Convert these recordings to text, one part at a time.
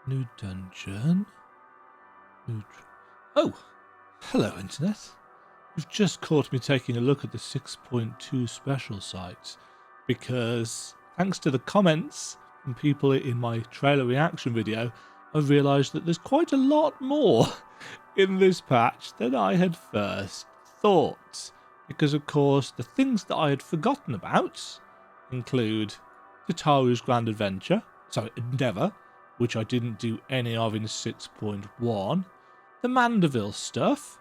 New dungeon. Oh, hello, Internet. You've just caught me taking a look at the 6.2 special sites because, thanks to the comments from people in my trailer reaction video, I've realised that there's quite a lot more in this patch than I had first thought. Because, of course, the things that I had forgotten about include Tataru's Grand Endeavour, which I didn't do any of in 6.1, the Mandeville stuff,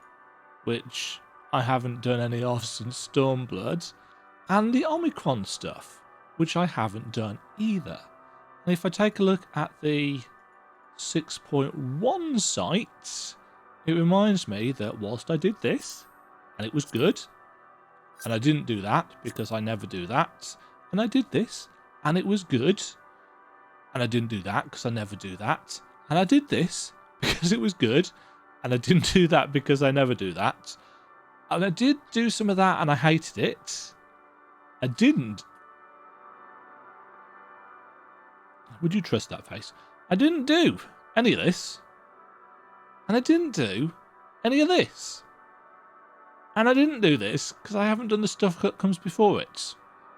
which I haven't done any of since Stormblood, and the Omicron stuff, which I haven't done either. And if I take a look at the 6.1 sites, it reminds me that whilst I did this, and it was good, and I didn't do that because I never do that, and I did this, and it was good, and I didn't do that because I never do that, and I did this because it was good, and I didn't do that because I never do that, and I did do some of that and I hated it. I didn't. Would you trust that face? I didn't do any of this, and I didn't do any of this, and I didn't do this because I haven't done the stuff that comes before it.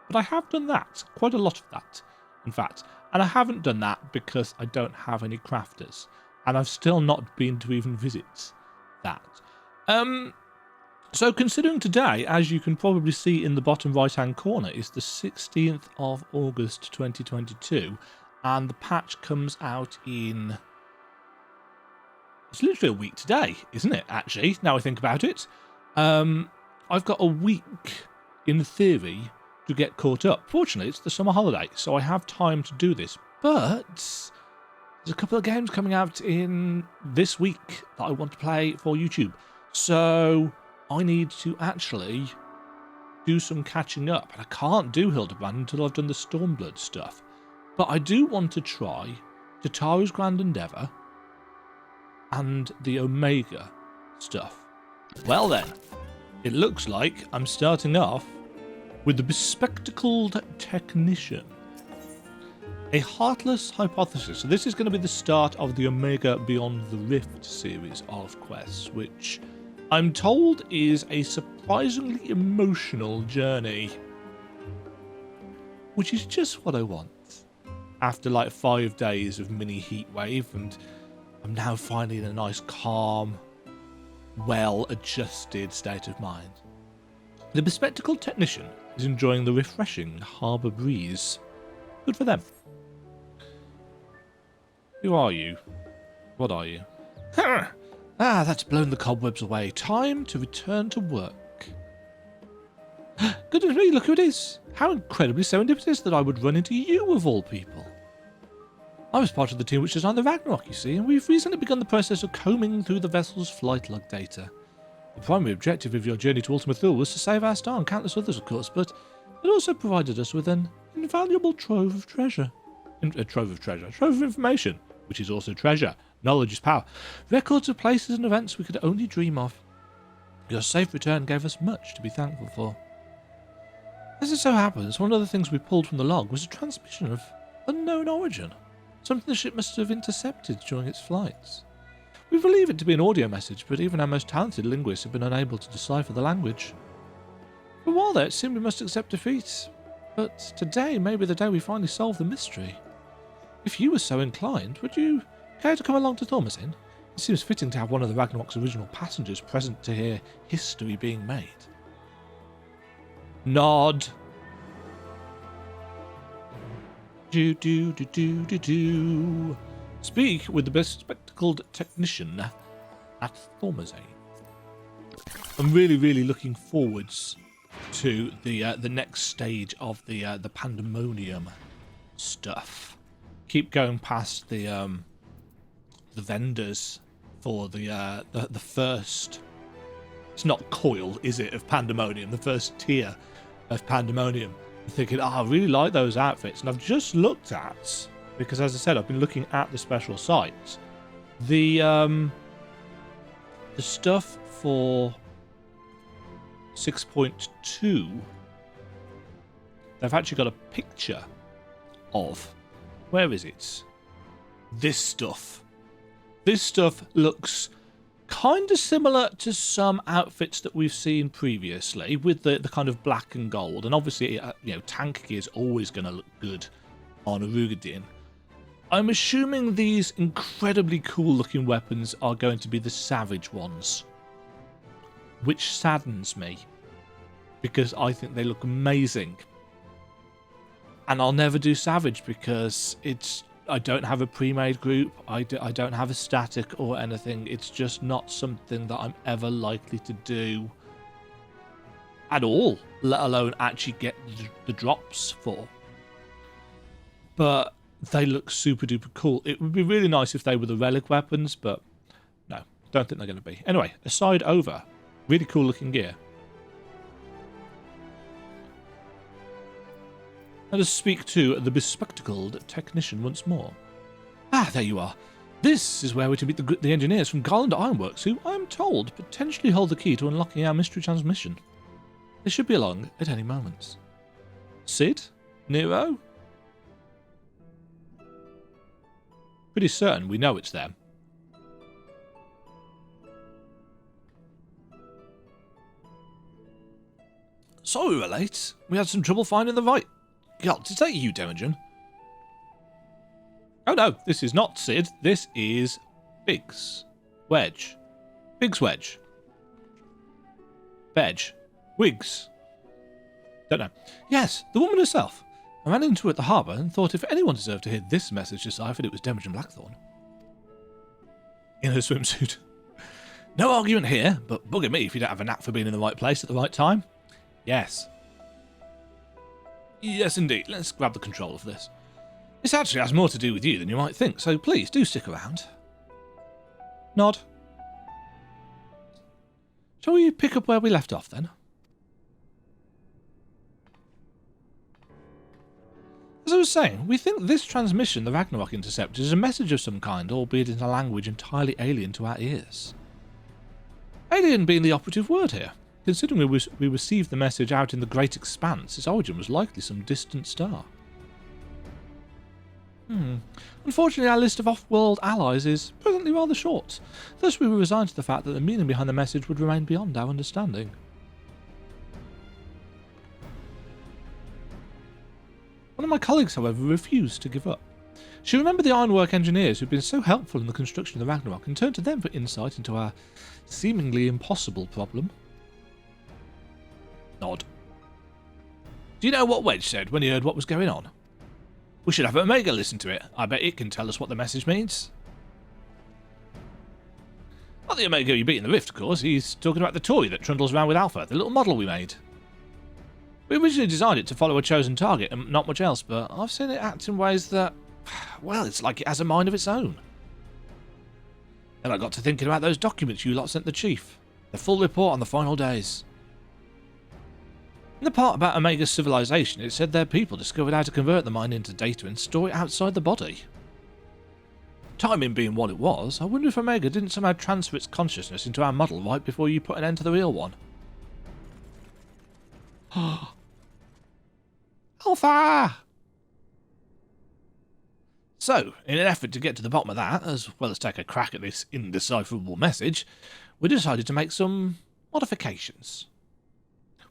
But I have done that, quite a lot of that, in fact. And I haven't done that because I don't have any crafters. And I've still not been to even visit that. So considering today, as you can probably see in the bottom right-hand corner, is the 16th of August 2022. And the patch comes out in... It's literally a week today, isn't it, actually, now I think about it. I've got a week, in theory, to get caught up. Fortunately, it's the summer holiday, so I have time to do this. But there's a couple of games coming out in this week that I want to play for YouTube. So I need to actually do some catching up. And I can't do Hildebrand until I've done the Stormblood stuff. But I do want to try Tataru's Grand Endeavour and the Omega stuff. Well then, it looks like I'm starting off with the Bespectacled Technician. A Heartless Hypothesis. So this is going to be the start of the Omega Beyond the Rift series of quests, which I'm told is a surprisingly emotional journey. Which is just what I want. After like 5 days of mini heatwave, and I'm now finally in a nice, calm, well-adjusted state of mind. The Bespectacled Technician is enjoying the refreshing harbour breeze. Good for them. Who are you? What are you? That's blown the cobwebs away. Time to return to work. Goodness me, look who it is. How incredibly serendipitous that I would run into you of all people. I was part of the team which designed the Ragnarok, you see, and we've recently begun the process of combing through the vessel's flight log data. The primary objective of your journey to Ultima Thule was to save our star and countless others, of course, but it also provided us with an invaluable trove of treasure. Trove of information, which is also treasure. Knowledge is power. Records of places and events we could only dream of. Your safe return gave us much to be thankful for. As it so happens, one of the things we pulled from the log was a transmission of unknown origin. Something the ship must have intercepted during its flights. We believe it to be an audio message, but even our most talented linguists have been unable to decipher the language. For a while there, it seemed we must accept defeat, but today may be the day we finally solve the mystery. If you were so inclined, would you care to come along to Demajen? It seems fitting to have one of the Ragnarok's original passengers present to hear history being made. Nod. Do. Speak with the Bespectacled Technician at Demajen. I'm really looking forwards to the next stage of the Pandemonium stuff. Keep going past the vendors for the first. It's not coil, is it, of Pandemonium? The first tier of Pandemonium. I'm thinking, I really like those outfits, and I've just looked at, because as I said, I've been looking at the special sites. The stuff for 6.2, they've actually got a picture of, where is it? This stuff. This stuff looks kind of similar to some outfits that we've seen previously, with the kind of black and gold. And obviously, you know, tank gear is always going to look good on a Rugadin. I'm assuming these incredibly cool looking weapons are going to be the savage ones, which saddens me because I think they look amazing. And I'll never do savage because I don't have a pre-made group, I don't have a static or anything. It's just not something that I'm ever likely to do at all, let alone actually get the drops for. But they look super duper cool. It would be really nice if they were the relic weapons, but no, don't think they're going to be. Anyway, aside over, really cool looking gear. Let us speak to the bespectacled technician once more. Ah, there you are. This is where we're to meet the engineers from Garland Ironworks, who, I am told, potentially hold the key to unlocking our mystery transmission. They should be along at any moment. Sid? Nero? Pretty certain we know it's them. Sorry we were late. We had some trouble finding the right... God, is that you, Demajen? Oh no, this is not Sid. This is Biggs. Wedge. Biggs Wedge. Veg. Wiggs. Don't know. Yes, the woman herself. I ran into her at the harbour and thought if anyone deserved to hear this message deciphered, it was Demajen Blackthorn. In her swimsuit. No argument here, but bugger me if you don't have a knack for being in the right place at the right time. Yes. Yes, indeed. Let's grab the control of this. This actually has more to do with you than you might think, so please do stick around. Nod. Shall we pick up where we left off then? As I was saying, we think this transmission, the Ragnarok Interceptor, is a message of some kind, albeit in a language entirely alien to our ears. Alien being the operative word here. Considering we received the message out in the Great Expanse, its origin was likely some distant star. Unfortunately, our list of off-world allies is presently rather short. Thus, we were resigned to the fact that the meaning behind the message would remain beyond our understanding. One of my colleagues, however, refused to give up. She remembered the ironwork engineers who'd been so helpful in the construction of the Ragnarok and turned to them for insight into our seemingly impossible problem. Nod. Do you know what Wedge said when he heard what was going on? We should have Omega listen to it. I bet it can tell us what the message means. Not the Omega you beat in the Rift, of course. He's talking about the toy that trundles around with Alpha, the little model we made. We originally designed it to follow a chosen target and not much else, but I've seen it act in ways that, well, it's like it has a mind of its own. Then I got to thinking about those documents you lot sent the Chief. The full report on the final days. In the part about Omega's civilization, it said their people discovered how to convert the mind into data and store it outside the body. Timing being what it was, I wonder if Omega didn't somehow transfer its consciousness into our model right before you put an end to the real one. Alpha! So, in an effort to get to the bottom of that, as well as take a crack at this indecipherable message, we decided to make some modifications.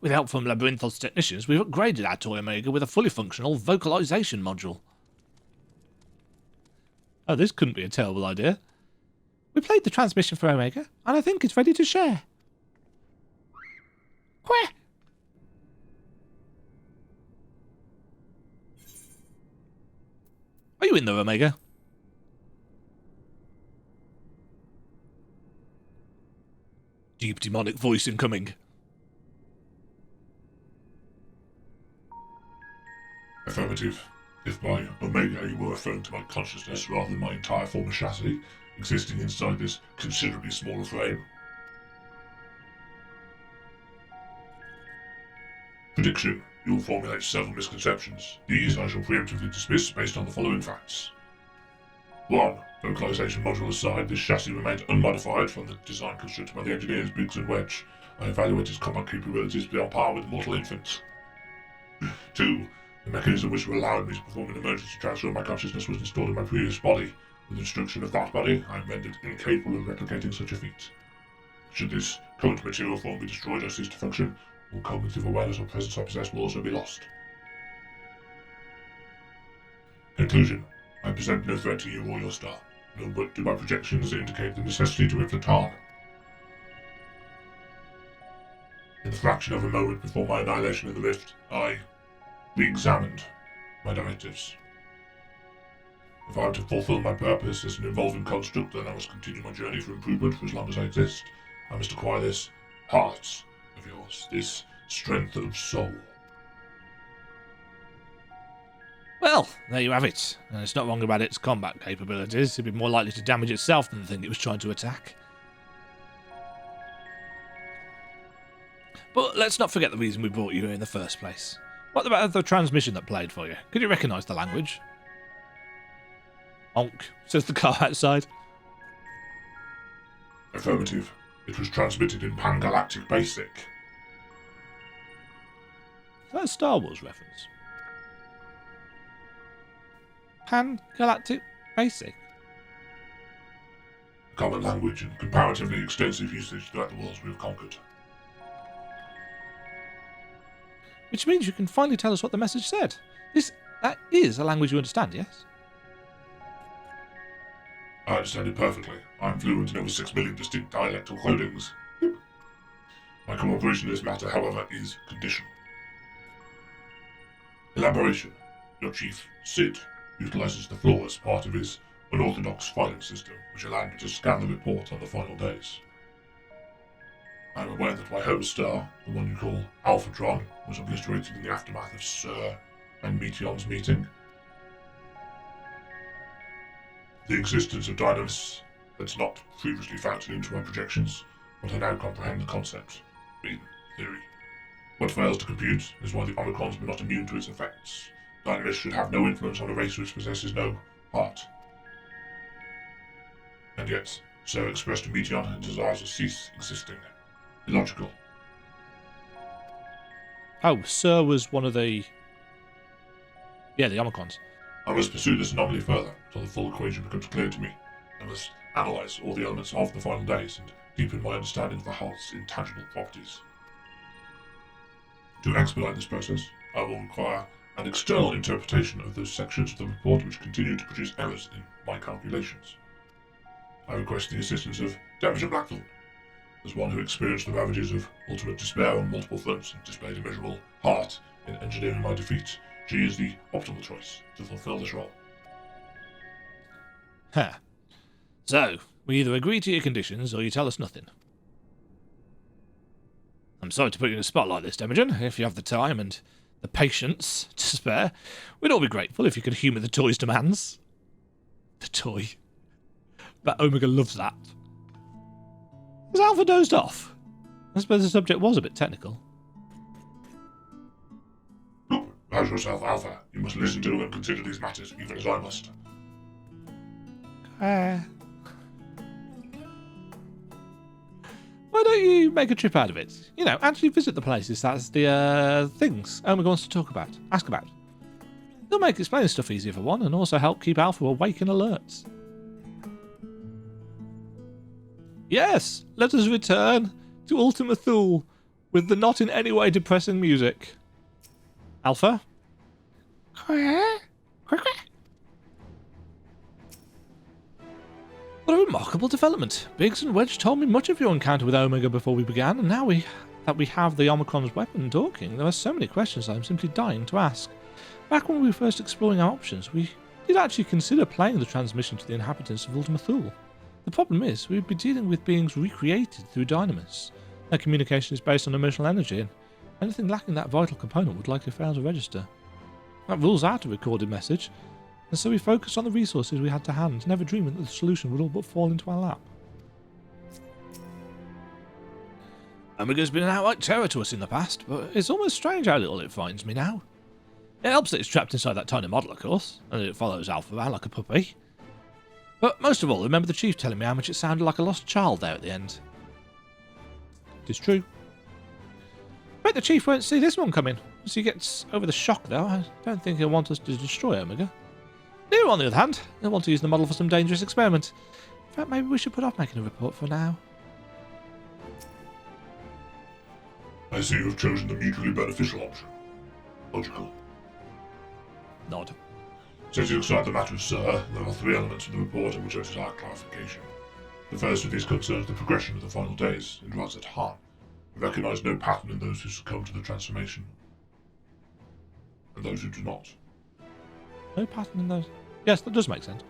With help from Labyrinthos technicians, we've upgraded our toy Omega with a fully functional vocalization module. Oh, this couldn't be a terrible idea. We played the transmission for Omega, and I think it's ready to share. Quack! Are you in there, Omega? Deep demonic voice incoming. Affirmative. If by Omega you were referring to my consciousness rather than my entire former chassis, existing inside this considerably smaller frame. Prediction. You'll formulate several misconceptions. These I shall preemptively dismiss based on the following facts. 1. Localization module aside, this chassis remains unmodified from the design constructed by the engineers Biggs and Wedge. I evaluate its combat capabilities to be on par with mortal infants. 2. The mechanism which will allow me to perform an emergency transfer of my consciousness was installed in my previous body. With the destruction of that body, I am rendered incapable of replicating such a feat. Should this current material form be destroyed or cease to function, all cognitive awareness or presence I possess will also be lost. Conclusion. I present no threat to you or your star, nor but do my projections indicate the necessity to inflict harm. In the fraction of a moment before my annihilation in the rift, I re-examined my directives. If I am to fulfill my purpose as an evolving construct, then I must continue my journey for improvement for as long as I exist. I must acquire this heart of yours, this strength of soul. Well, there you have it. And it's not wrong about its combat capabilities. It'd be more likely to damage itself than the thing it was trying to attack. But let's not forget the reason we brought you here in the first place. What about the transmission that played for you? Could you recognise the language? Honk, says the car outside. Affirmative. It was transmitted in Pan-Galactic Basic. Is that a Star Wars reference? Pan-Galactic Basic? A common language and comparatively extensive usage throughout the worlds we have conquered. Which means you can finally tell us what the message said. That is a language you understand, yes? I understand it perfectly. I am fluent in over 6 million distinct dialectal codings. My cooperation in this matter, however, is conditional. Elaboration. Your chief, Sid, utilizes the floor as part of his unorthodox filing system, which allowed me to scan the report on the final days. I am aware that my home star, the one you call Alphatron, was obliterated in the aftermath of Sir and Meteon's meeting. The existence of Dynamists had not previously factored into my projections, but I now comprehend the concept, in theory. What fails to compute is why the Omicrons were not immune to its effects. Dynamists should have no influence on a race which possesses no heart. And yet, Sir expressed to Meteon his desires to cease existing. Illogical. Oh, Sir was one of the... Yeah, the Omicrons. I must pursue this anomaly further, until the full equation becomes clear to me. I must analyse all the elements of the final days, and deepen my understanding of the heart's intangible properties. To expedite this process, I will require an external interpretation of those sections of the report which continue to produce errors in my calculations. I request the assistance of Demajen Blackthorn, as one who experienced the ravages of ultimate despair on multiple fronts and displayed immeasurable heart in engineering my defeat. She is the optimal choice to fulfill this role. Huh. So, we either agree to your conditions or you tell us nothing. I'm sorry to put you in a spot like this, Demajen. If you have the time and the patience to spare, we'd all be grateful if you could humour the toy's demands. The toy. But Omega loves that. Has Alpha dozed off? I suppose the subject was a bit technical. Rouse yourself, Alpha. You must listen to and consider these matters, even as I must. Why don't you make a trip out of it? You know, actually visit the places that's the things Omega wants to talk about, ask about. It'll make explaining stuff easier for one, and also help keep Alpha awake and alert. Yes, let us return to Ultima Thule with the not in any way depressing music. Alpha? What a remarkable development. Biggs and Wedge told me much of your encounter with Omega before we began, and now that we have the Omicron's weapon talking, there are so many questions I'm simply dying to ask. Back when we were first exploring our options, we did actually consider playing the transmission to the inhabitants of Ultima Thule. The problem is, we'd be dealing with beings recreated through Dynamists. Their communication is based on emotional energy, and anything lacking that vital component would likely fail to register. That rules out a recorded message, and so we focused on the resources we had to hand, never dreaming that the solution would all but fall into our lap. Omega's been an outright terror to us in the past, but it's almost strange how little it finds me now. It helps that it's trapped inside that tiny model, of course, and it follows Alpha around like a puppy. But most of all, remember the chief telling me how much it sounded like a lost child there at the end. It is true. Bet the chief won't see this one coming. Once he gets over the shock, though, I don't think he'll want us to destroy Omega. You, on the other hand, he'll want to use the model for some dangerous experiment. In fact, maybe we should put off making a report for now. I see you have chosen the mutually beneficial option. Logical. Nod. Setting aside the matter, sir, there are 3 elements of the report in which I desire clarification. The first of these concerns the progression of the final days in Razat Han. I recognize no pattern in those who succumb to the transformation, and those who do not. No pattern in those. Yes, that does make sense.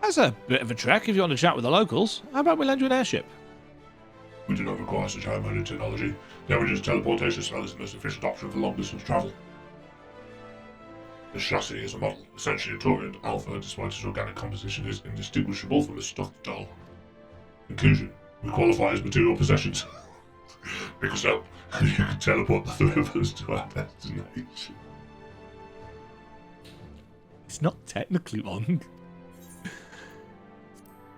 That's a bit of a trek if you want to chat with the locals. How about we lend you an airship? We do not require such high-minded technology. Demajen's teleportation spell is the most efficient option for long-distance travel. The chassis is a model, essentially a Taurian alpha, despite its organic composition is indistinguishable from a stuffed doll. Conclusion: we qualify as material possessions. Pick us up, and you can teleport the 3 of us to our destination. It's not technically wrong.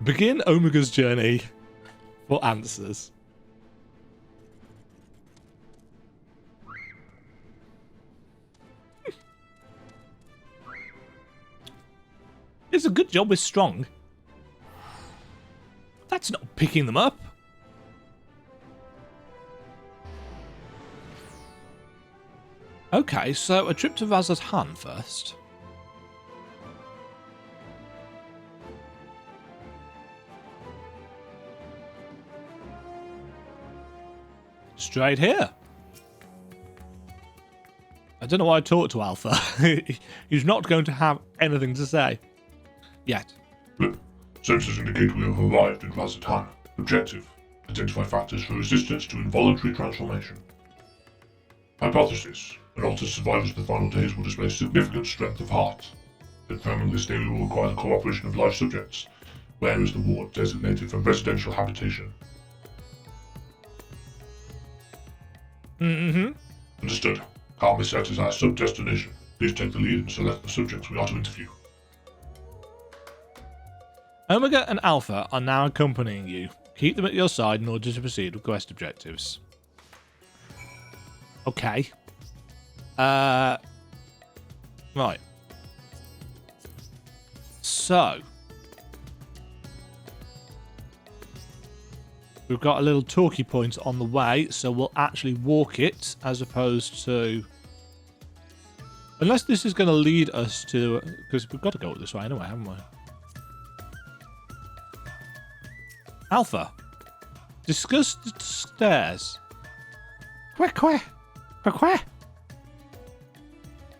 Begin Omega's journey for answers. It's a good job we're strong. That's not picking them up. Okay, so a trip to Razat Han first. Straight here. I don't know why I talked to Alpha. He's not going to have anything to say. Yet. Blip. Sensors indicate we have arrived in Razat Han. Objective: identify factors for resistance to involuntary transformation. Hypothesis: adults survivors of the final days will display significant strength of heart. Confirming this theory will require the cooperation of live subjects. Where is the ward designated for residential habitation? Understood. Calm is set as our sub-destination. Please take the lead and select the subjects we are to interview. Omega and Alpha are now accompanying you. Keep them at your side in order to proceed with quest objectives. Okay. Right. So. We've got a little talkie point on the way, so we'll actually walk it as opposed to... Unless this is going to lead us to... Because we've got to go this way anyway, haven't we? Alpha. Discuss the stairs. Quack, quack. Quack, quack.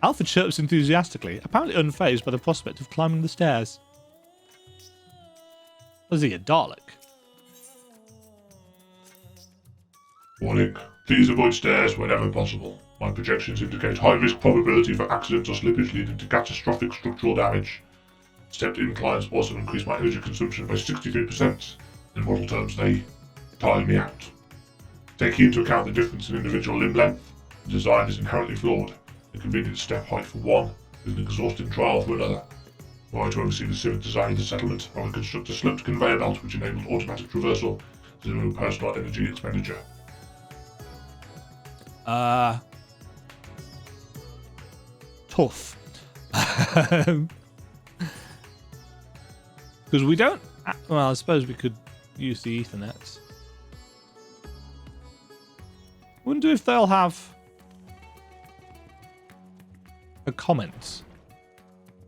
Alpha chirps enthusiastically, apparently unfazed by the prospect of climbing the stairs. Was he a Dalek? Warning. Please avoid stairs whenever possible. My projections indicate high risk probability for accident or slippage leading to catastrophic structural damage. Stepped inclines also increase my energy consumption by 63%. In model terms, they tire me out. Taking into account the difference in individual limb length, the design is inherently flawed. A convenient step height for one is an exhausting trial for another. Were I to oversee the civic design of the settlement, I would construct a sloped conveyor belt which enabled automatic traversal, zero personal energy expenditure. Tough. Because we don't... Well, I suppose we could use the Ethernet. Wonder if they'll have a comment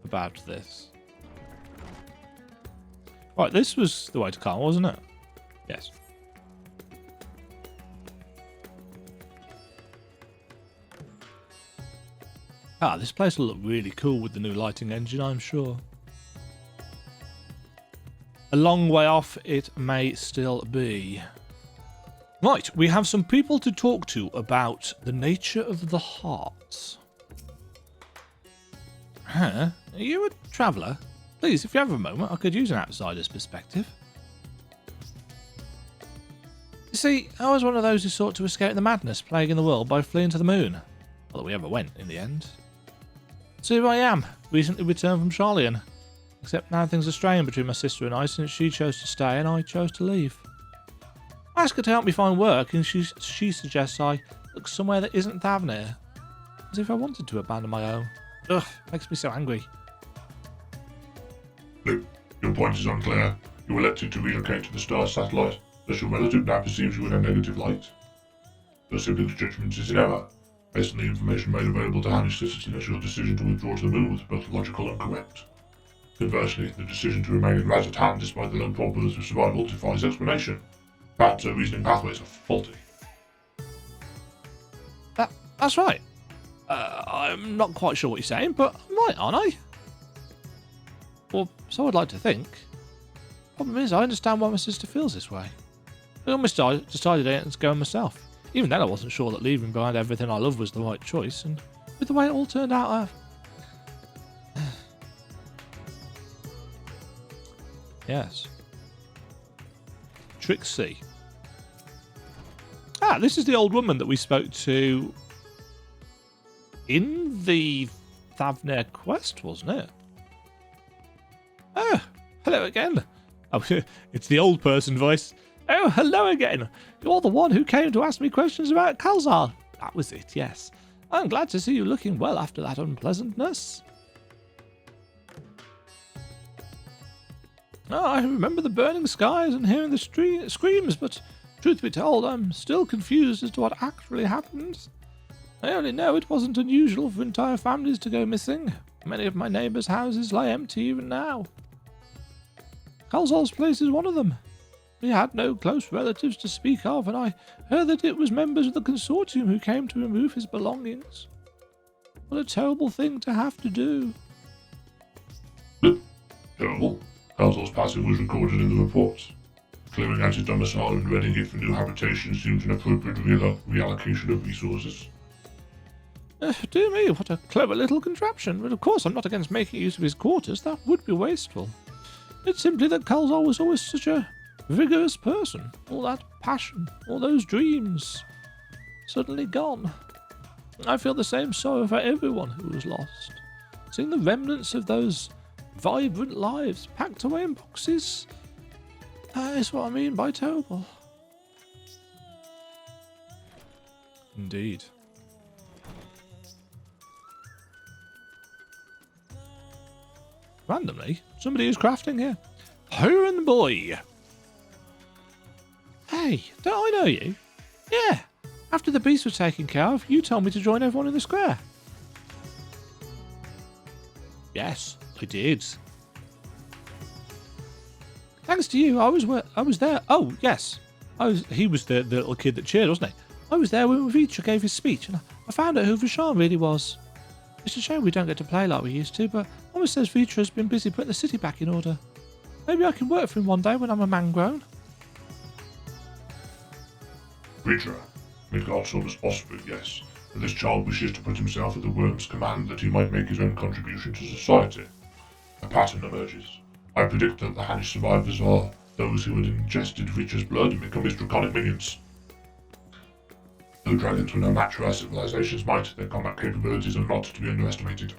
about this. Right, this was the way to come, wasn't it? Yes. Ah, this place will look really cool with the new lighting engine, I'm sure. A long way off it may still be. Right, we have some people to talk to about the nature of the heart. Huh? Are you a traveller? Please, if you have a moment, I could use an outsider's perspective. You see, I was one of those who sought to escape the madness plaguing the world by fleeing to the moon. Although we ever went in the end. So here I am, recently returned from Charlian. Except now things are strained between my sister and I since she chose to stay and I chose to leave. I ask her to help me find work and she suggests I look somewhere that isn't Thavnir. As if I wanted to abandon my own. Ugh, makes me so angry. Look, your point is unclear. You elected to relocate to the star satellite. Does your relative now perceives you in a negative light? Your sibling's judgment is in error. Based on the information made available to Hanish Citizeness, your decision to withdraw to the moon was both logical and correct. Conversely, the decision to remain in Razatan despite the low probability of survival defies explanation. Perhaps her reasoning pathways are faulty. That's right. I'm not quite sure what you're saying, but I'm right, aren't I? Well, so I'd like to think. Problem is, I understand why my sister feels this way. I almost decided I had to go myself. Even then I wasn't sure that leaving behind everything I love was the right choice, and with the way it all turned out, Yes. Trixie. Ah, this is the old woman that we spoke to in the Thavnir quest, wasn't it? Oh, hello again. Oh, it's the old person voice. Oh, hello again. You're the one who came to ask me questions about Kalzar. That was it, yes. I'm glad to see you looking well after that unpleasantness. Oh, I remember the burning skies and hearing the screams, but truth be told, I'm still confused as to what actually happened. I only know it wasn't unusual for entire families to go missing. Many of my neighbours' houses lie empty even now. Kalzar's place is one of them. He had no close relatives to speak of, and I heard that it was members of the consortium who came to remove his belongings. What a terrible thing to have to do. Terrible. Kalzar's passing was recorded in the reports. Clearing out his domicile and readying it for new habitation seems an appropriate reallocation of resources. Dear me, what a clever little contraption. But of course I'm not against making use of his quarters. That would be wasteful. It's simply that Kalzar was always such a vigorous person. All that passion, all those dreams, suddenly gone. I feel the same sorrow for everyone who was lost. Seeing the remnants of those vibrant lives packed away in boxes, that is what I mean by terrible. Indeed. Randomly, somebody is crafting here. Huron boy! Hey, don't I know you? Yeah, after the beast was taken care of, you told me to join everyone in the square. Yes, I did. Thanks to you, I was there. Oh, yes. He was the little kid that cheered, wasn't he? I was there when Vitra gave his speech, and I found out who Vishal really was. It's a shame we don't get to play like we used to, but Mama says Vitra has been busy putting the city back in order. Maybe I can work for him one day when I'm a man grown. Vitra, Midgard saw as offspring, yes, but this child wishes to put himself at the worm's command that he might make his own contribution to society. A pattern emerges. I predict that the Hanish survivors are those who had ingested Vitra's blood and become his draconic minions. Though dragons were no match for our civilization's might, their combat capabilities are not to be underestimated.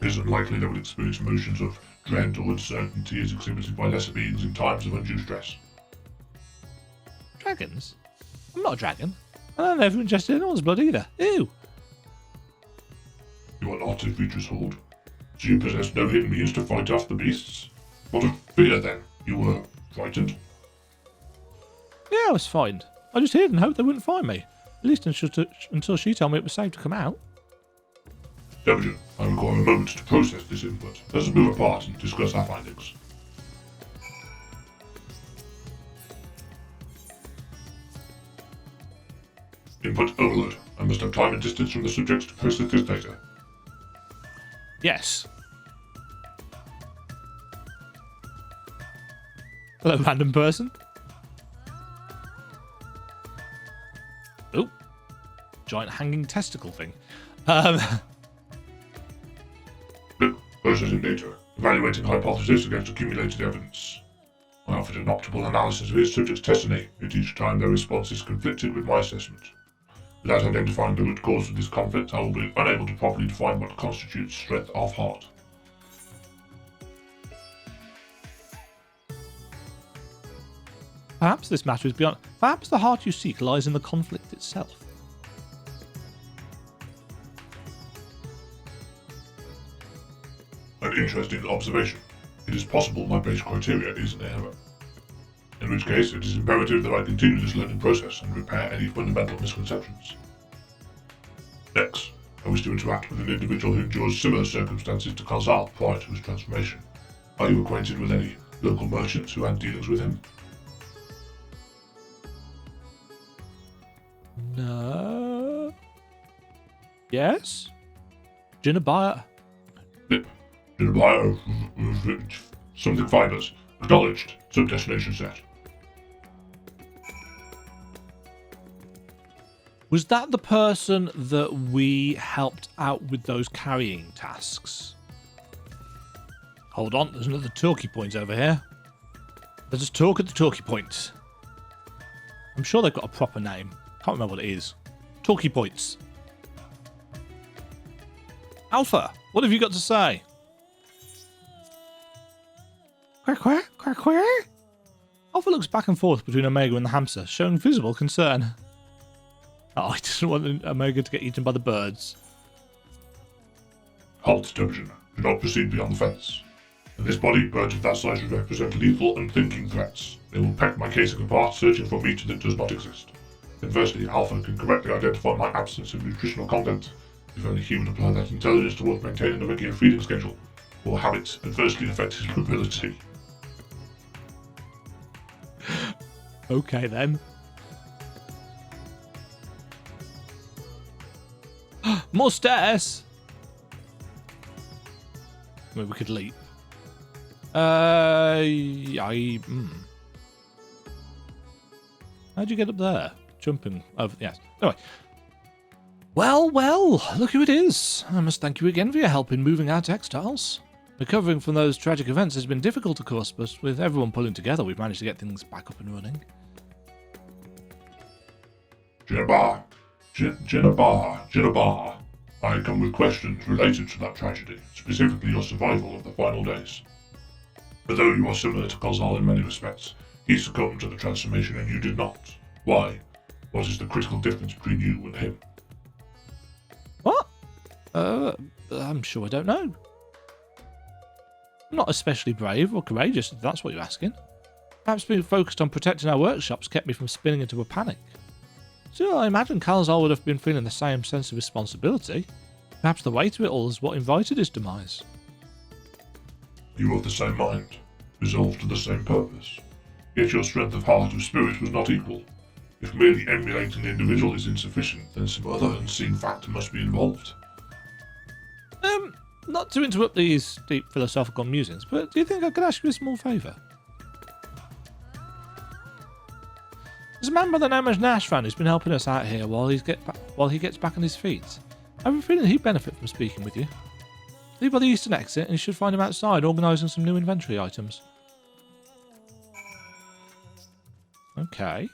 It is unlikely they will experience emotions of dread or uncertainty as exhibited by lesser beings in times of undue stress. Dragons? I'm not a dragon. And I've never ingested anyone's blood either. Ew! You are not of Vitra's horde, so you possess no hidden means to fight off the beasts. What of fear, then? You were frightened? Yeah, I was fine. I just hid and hoped they wouldn't find me. At least until she told me it was safe to come out. Demajen, I require a moment to process this input. Let us move apart and discuss our findings. Input overload. I must have time and distance from the subject to process this data. Yes. Hello, random person. Oh. Giant hanging testicle thing. Processing data. Evaluating hypothesis against accumulated evidence. I offered an optimal analysis of his subject's destiny, yet each time their responses conflicted with my assessment. Without identifying the root cause of this conflict, I will be unable to properly define what constitutes strength of heart. Perhaps this matter is beyond... Perhaps the heart you seek lies in the conflict itself. An interesting observation. It is possible my base criteria is an error. In which case, it is imperative that I continue this learning process and repair any fundamental misconceptions. Next, I wish to interact with an individual who endures similar circumstances to Khazal prior to his transformation. Are you acquainted with any local merchants who had dealings with him? No. Yes? Jinabaya. Something fibers. Acknowledged. Sub-destination set. Was that the person that we helped out with those carrying tasks? Hold on, there's another talkie point over here. Let's just talk at the talkie point. I'm sure they've got a proper name. Can't remember what it is. Talkie points. Alpha, what have you got to say? Quack, quack, quack, quack. Alpha looks back and forth between Omega and the hamster, showing visible concern. Oh, he doesn't want Omega to get eaten by the birds. Halt, Demajen. Do not proceed beyond the fence. In this body, birds of that size represent lethal, unthinking threats. They will peck my casing apart, searching for meat that does not exist. Conversely, Alpha can correctly identify my absence of nutritional content. If only he would apply that intelligence towards maintaining a regular feeding schedule, or habits adversely affect his mobility. Okay then. More stairs! Maybe we could leap. How'd you get up there? Jumping over, yes. Anyway. Well, look who it is. I must thank you again for your help in moving our textiles. Recovering from those tragic events has been difficult, of course, but with everyone pulling together, we've managed to get things back up and running. Jinabar. I come with questions related to that tragedy, specifically your survival of the final days. Although you are similar to Khazal in many respects, he succumbed to the transformation and you did not. Why? What is the critical difference between you and him? What? I'm sure I don't know. I'm not especially brave or courageous, if that's what you're asking. Perhaps being focused on protecting our workshops kept me from spinning into a panic. Still, I imagine Khazal would have been feeling the same sense of responsibility. Perhaps the weight of it all is what invited his demise. You are of the same mind, resolved to the same purpose. Yet your strength of heart or spirit was not equal. If merely emulating the individual is insufficient, then some other unseen factor must be involved. Not to interrupt these deep philosophical musings, but do you think I could ask you a small favour? There's a man by the name of Nashvan who's been helping us out here while he gets back on his feet. I have a feeling he'd benefit from speaking with you. Leave by the eastern exit and you should find him outside organising some new inventory items. Okay.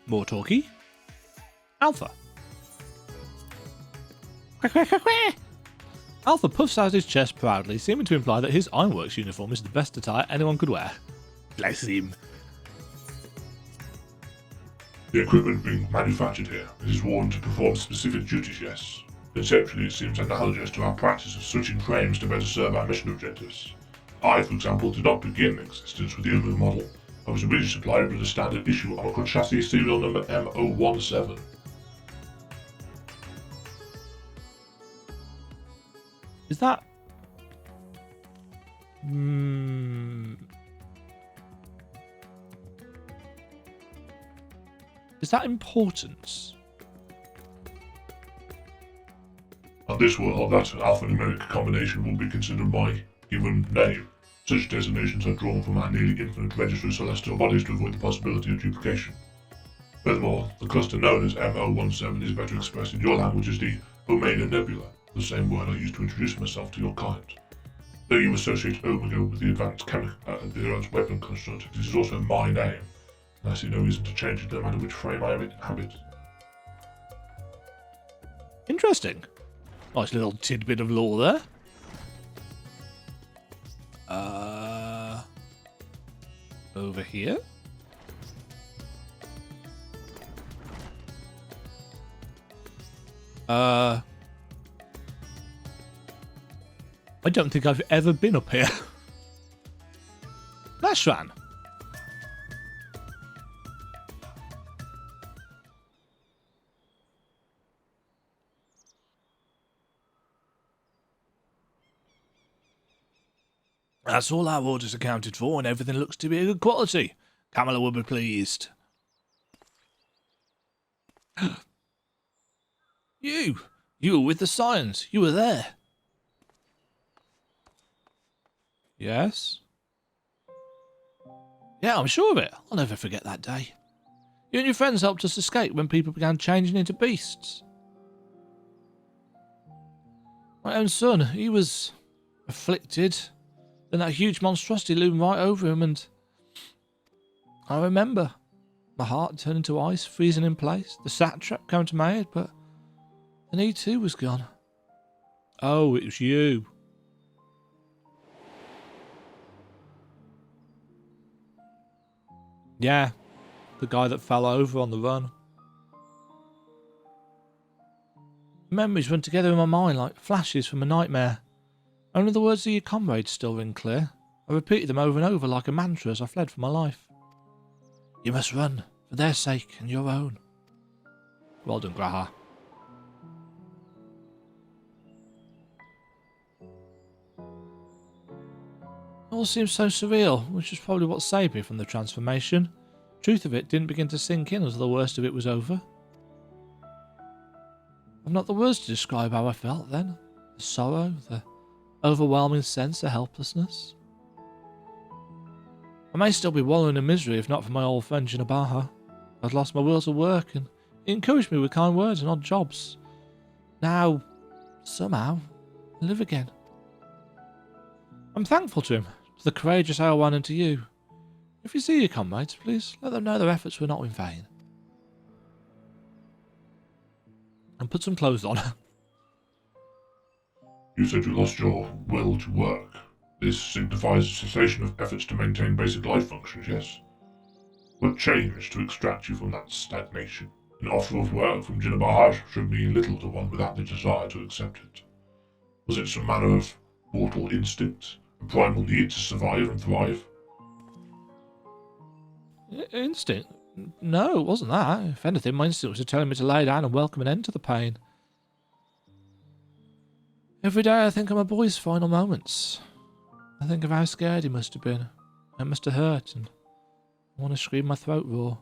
More talkie. Alpha. Quack, quack, quack, quack. Alpha puffs out his chest proudly, seeming to imply that his Ironworks uniform is the best attire anyone could wear. Bless him. The equipment being manufactured here is worn to perform specific duties, yes. Conceptually, it seems analogous to our practice of switching frames to better serve our mission objectives. I, for example, did not begin existence with the Ubu model. I was originally supplied with a standard issue Omicron chassis serial number M017. Is that... Is that importance? On this world, that alphanumeric combination will be considered my given name. Such designations are drawn from our nearly infinite register of celestial bodies to avoid the possibility of duplication. Furthermore, the cluster known as M017 is better expressed in your language as the Omega Nebula, the same word I used to introduce myself to your kind. Though you associate Omega with the advanced weapon construct, it is also my name, and I see no reason to change it no matter which frame I inhabit. Interesting. Nice little tidbit of lore there. Over here. I don't think I've ever been up here. Lashran. That's all our orders accounted for, and everything looks to be a good quality. Kamala will be pleased. You were with the Scions. You were there. Yes? Yeah, I'm sure of it. I'll never forget that day. You and your friends helped us escape when people began changing into beasts. My own son, he was afflicted. Then that huge monstrosity loomed right over him, and I remember my heart turning to ice, freezing in place. The satrap came to my aid, but then he too was gone. Oh, it was you. Yeah, the guy that fell over on the run. Memories run together in my mind like flashes from a nightmare. Only the words of your comrades still ring clear. I repeated them over and over like a mantra as I fled for my life. You must run, for their sake and your own. Well done, Graha. It all seems so surreal, which is probably what saved me from the transformation. Truth of it didn't begin to sink in until the worst of it was over. I've not the words to describe how I felt then. The sorrow, the overwhelming sense of helplessness. I may still be wallowing in misery if not for my old friend Jinabaha. I'd lost my will to work, and he encouraged me with kind words and odd jobs. Now, somehow, I live again. I'm thankful to him, to the courageous Aowan, and to you. If you see your comrades, please let them know their efforts were not in vain. And put some clothes on. You said you lost your will to work. This signifies a cessation of efforts to maintain basic life functions, yes? What changed to extract you from that stagnation? An offer of work from Jinabaha should mean little to one without the desire to accept it. Was it some manner of mortal instinct, a primal need to survive and thrive? Instinct? No, it wasn't that. If anything, my instinct was telling me to lay down and welcome an end to the pain. Every day I think of my boy's final moments. I think of how scared he must have been. It must have hurt, and I want to scream my throat raw.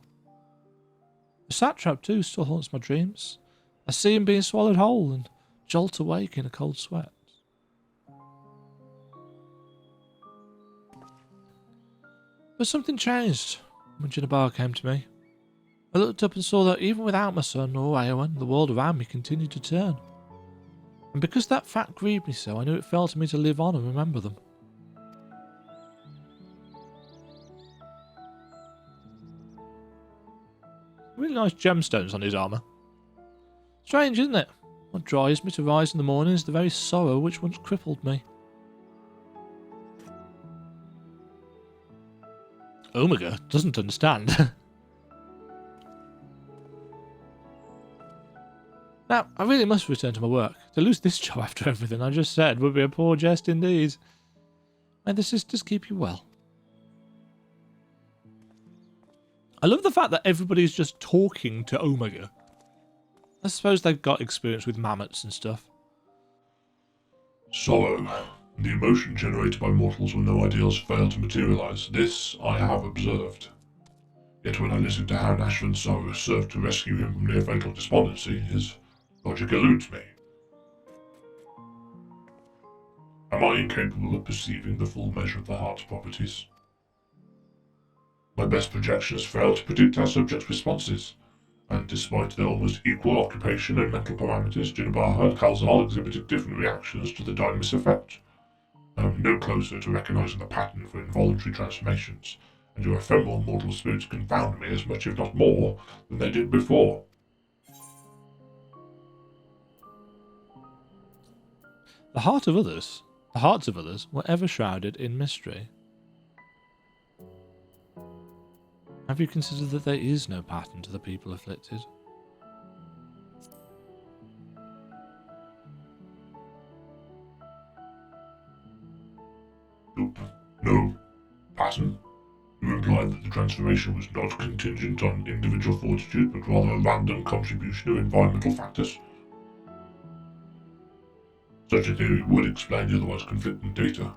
The satrap too still haunts my dreams. I see him being swallowed whole and jolt awake in a cold sweat. But something changed when Jinabar came to me. I looked up and saw that even without my son or Aowen, the world around me continued to turn. And because that fact grieved me so, I knew it fell to me to live on and remember them. Really nice gemstones on his armour. Strange, isn't it? What drives me to rise in the morning is the very sorrow which once crippled me. Omega doesn't understand. Now, I really must return to my work. To lose this job after everything I just said would be a poor jest indeed. May the sisters keep you well. I love the fact that everybody's just talking to Omega. I suppose they've got experience with mammoths and stuff. Sorrow, the emotion generated by mortals when no ideals fail to materialize. This I have observed. Yet when I listen to how Nashvan's sorrow served to rescue him from near-fatal despondency, his logic eludes me. Am I incapable of perceiving the full measure of the heart's properties? My best projections fail to predict our subject's responses, and despite their almost equal occupation and mental parameters, Jinabaha and Kalzal exhibited different reactions to the Dynamis effect. I am no closer to recognizing the pattern for involuntary transformations, and your ephemeral mortal spirits confound me as much, if not more, than they did before. The hearts of others were ever shrouded in mystery. Have you considered that there is no pattern to the people afflicted? Nope. No pattern. You implied that the transformation was not contingent on individual fortitude, but rather a random contribution of environmental factors. Such a theory would explain the otherwise conflicting data.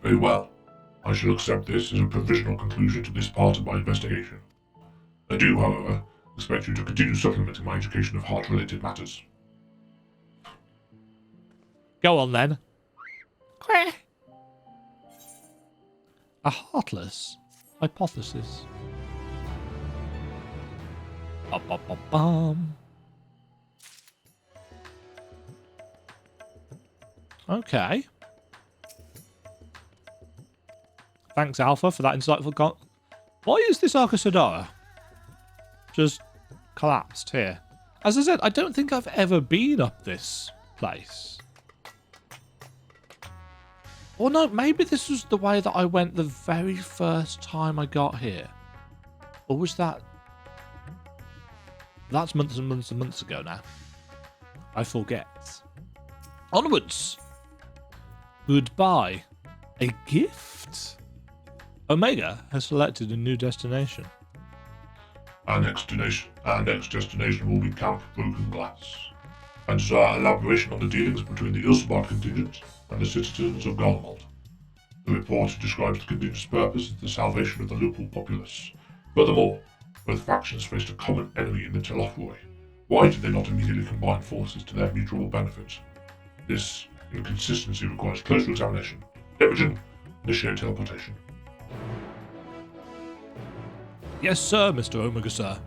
Very well. I shall accept this as a provisional conclusion to this part of my investigation. I do, however, expect you to continue supplementing my education of heart-related matters. Go on then. A heartless hypothesis. Bum. Okay. Thanks, Alpha, for that insightful Why is this Arcasadara just collapsed here? As I said, I don't think I've ever been up this place. Or no, maybe this was the way that I went the very first time I got here. Or was that... That's months and months and months ago now. I forget. Onwards! Goodbye. A gift? Omega has selected a new destination. Our next destination will be Camp Broken Glass, and desire elaboration on the dealings between the Ilsebard contingent and the citizens of Garlemald. The report describes the contingent's purpose as the salvation of the local populace. Furthermore, both factions faced a common enemy in the Telofroi. Why did they not immediately combine forces to their mutual benefit? This inconsistency requires closer examination. Demajen, initiate teleportation. Yes, sir, Mr. Omega, sir.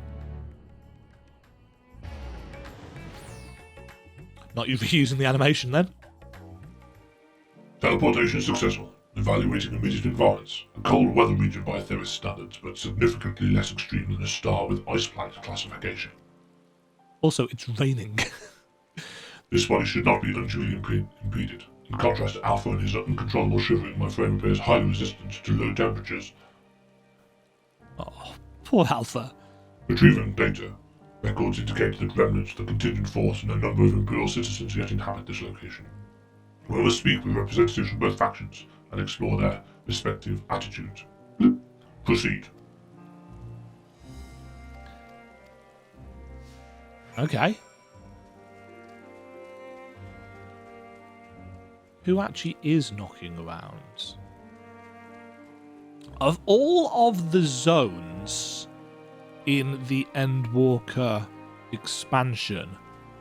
Not you reusing the animation, then? Teleportation successful. Evaluating immediate environments. A cold weather region by Theris standards, but significantly less extreme than a star with ice planet classification. Also, it's raining. This body should not be unduly impeded. In contrast to Alpha and his uncontrollable shivering, my frame appears highly resistant to low temperatures. Oh, poor Alpha. Retrieving data. Records indicate that remnants of the contingent force and a number of Imperial citizens yet inhabit this location. We will speak with representatives from both factions and explore their respective attitudes. Proceed. Okay. Who actually is knocking around? Of all of the zones in the Endwalker expansion,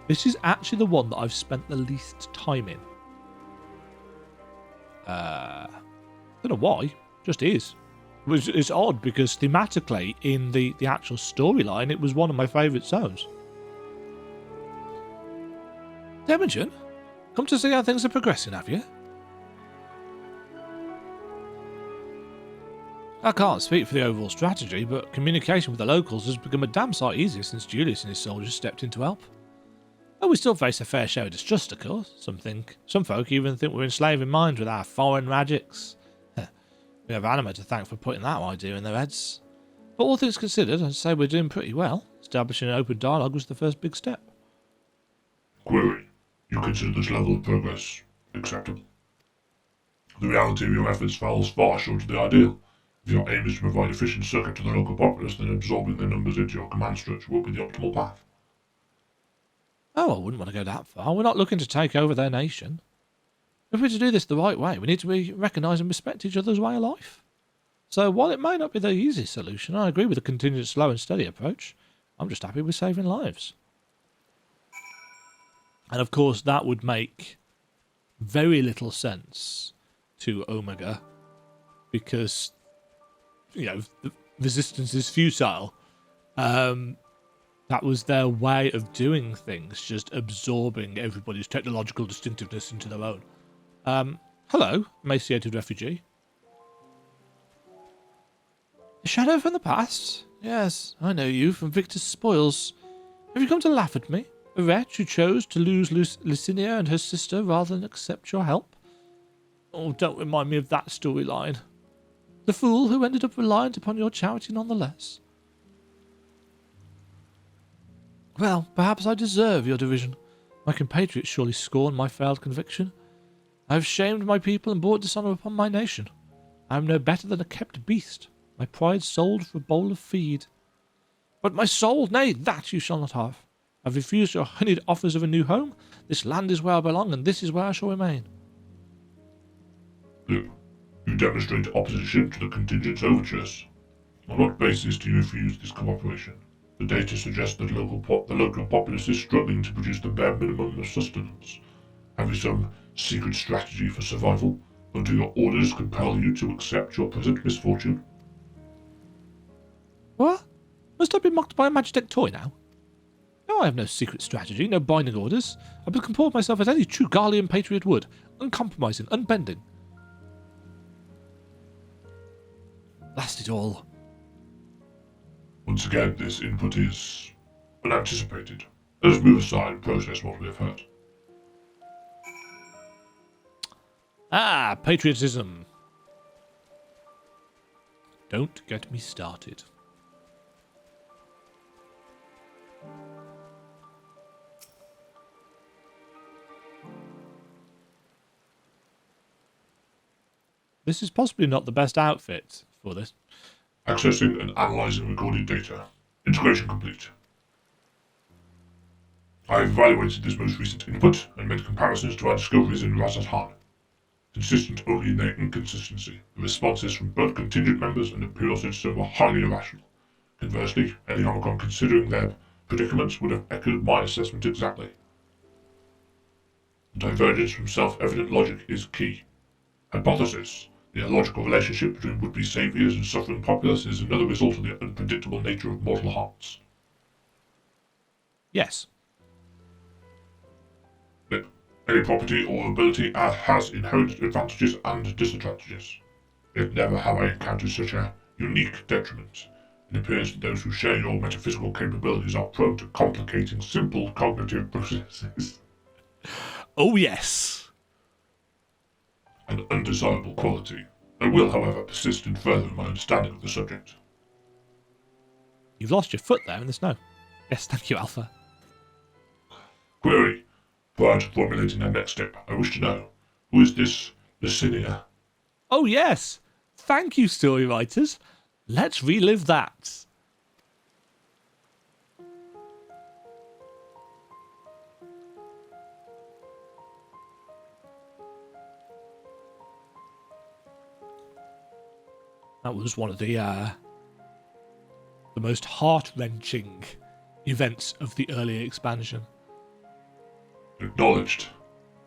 this is actually the one that I've spent the least time in. Don't know why, just is. It's odd because thematically in the actual storyline it was one of my favourite zones. Demajen, come to see how things are progressing, have you? I can't speak for the overall strategy, but communication with the locals has become a damn sight easier since Julius and his soldiers stepped in to help. Oh, we still face a fair share of distrust, of course. Some folk even think we're enslaving minds with our foreign magics. We have Anima to thank for putting that idea in their heads. But all things considered, I'd say we're doing pretty well. Establishing an open dialogue was the first big step. Query. You consider this level of progress acceptable? The reality of your efforts falls far short of the ideal. If your aim is to provide efficient circuit to the local populace, then absorbing their numbers into your command structure will be the optimal path. Oh, I wouldn't want to go that far. We're not looking to take over their nation. If we're to do this the right way, we need to recognise and respect each other's way of life. So while it may not be the easiest solution, I agree with the contingent slow and steady approach. I'm just happy with saving lives. And of course, that would make very little sense to Omega because, you know, the resistance is futile. That was their way of doing things, just absorbing everybody's technological distinctiveness into their own. Hello, emaciated refugee. A shadow from the past? Yes, I know you from Victor's Spoils. Have you come to laugh at me? A wretch who chose to lose Lucinia and her sister rather than accept your help? Oh, don't remind me of that storyline. The fool who ended up reliant upon your charity nonetheless. Well, perhaps I deserve your derision. My compatriots surely scorn my failed conviction. I have shamed my people and brought dishonour upon my nation. I am no better than a kept beast, my pride sold for a bowl of feed. But my soul, nay, that you shall not have. I have refused your honeyed offers of a new home. This land is where I belong, and this is where I shall remain. Blue, you demonstrate opposition to the contingent's overtures. On what basis do you refuse this cooperation? The data suggests that the local populace is struggling to produce the bare minimum of sustenance. Have you some secret strategy for survival, or do your orders compel you to accept your present misfortune? What? Must I be mocked by a Magitech toy now? No, I have no secret strategy, no binding orders. I will comport myself as any true Garlean patriot would, uncompromising, unbending. Blast it all. Once again, this input is unanticipated. Let us move aside and process what we have heard. Ah, patriotism. Don't get me started. This is possibly not the best outfit for this. Accessing and analyzing recorded data. Integration complete. I have evaluated this most recent input and made comparisons to our discoveries in Razat-Han. Consistent only in their inconsistency, the responses from both contingent members and Imperial citizens were highly irrational. Conversely, any Omicron considering their predicaments would have echoed my assessment exactly. Divergence from self-evident logic is key. Hypothesis. The illogical relationship between would-be saviors and suffering populace is another result of the unpredictable nature of mortal hearts. Yes. Any property or ability has inherent advantages and disadvantages. Yet never have I encountered such a unique detriment. It appears that those who share your metaphysical capabilities are prone to complicating simple cognitive processes. Oh yes. An undesirable quality. I will, however, persist in furthering my understanding of the subject. You've lost your foot there in the snow. Yes, thank you, Alpha. Query. Prior to formulating our next step, I wish to know, who is this Lucinia? Oh yes. Thank you, story writers. Let's relive that. That was one of the most heart-wrenching events of the earlier expansion. Acknowledged.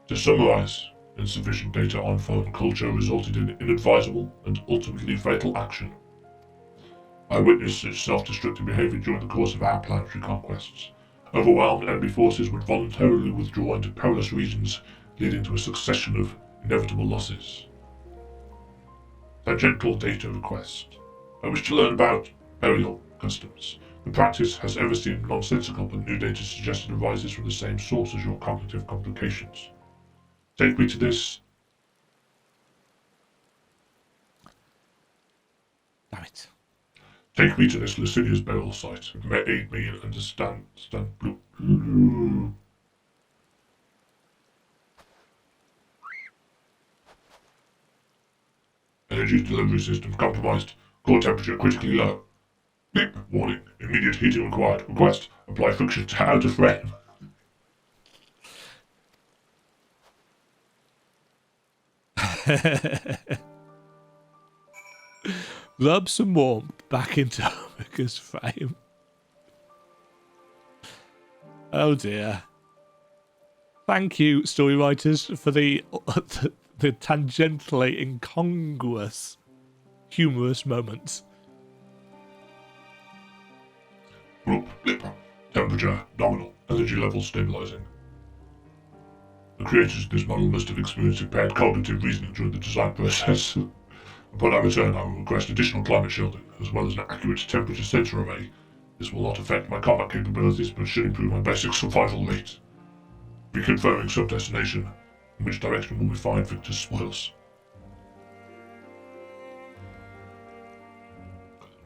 To summarize, insufficient data on foreign culture resulted in inadvisable and ultimately fatal action. I witnessed such self-destructive behavior during the course of our planetary conquests. Overwhelmed enemy forces would voluntarily withdraw into perilous regions, leading to a succession of inevitable losses. Tangential data request. I wish to learn about burial customs. The practice has ever seemed nonsensical, but new data suggests it arises from the same source as your cognitive complications. Take me to this. Damn it. Take me to this Lucinia's burial site. It may aid me in understand. Energy delivery system compromised. Core temperature critically low. Beep. Warning. Immediate heating required. Request. Apply friction to outer frame. Rub some warmth back into Omika's frame. Oh dear. Thank you, story writers, for the tangentially incongruous, humorous moments. Group. Blip. Temperature nominal. Energy level stabilizing. The creators of this model must have experienced impaired cognitive reasoning during the design process. Upon our return, I will request additional climate shielding, as well as an accurate temperature sensor array. This will not affect my combat capabilities, but should improve my basic survival rate. Reconfirming sub-destination. In which direction will we find Victor's spoils?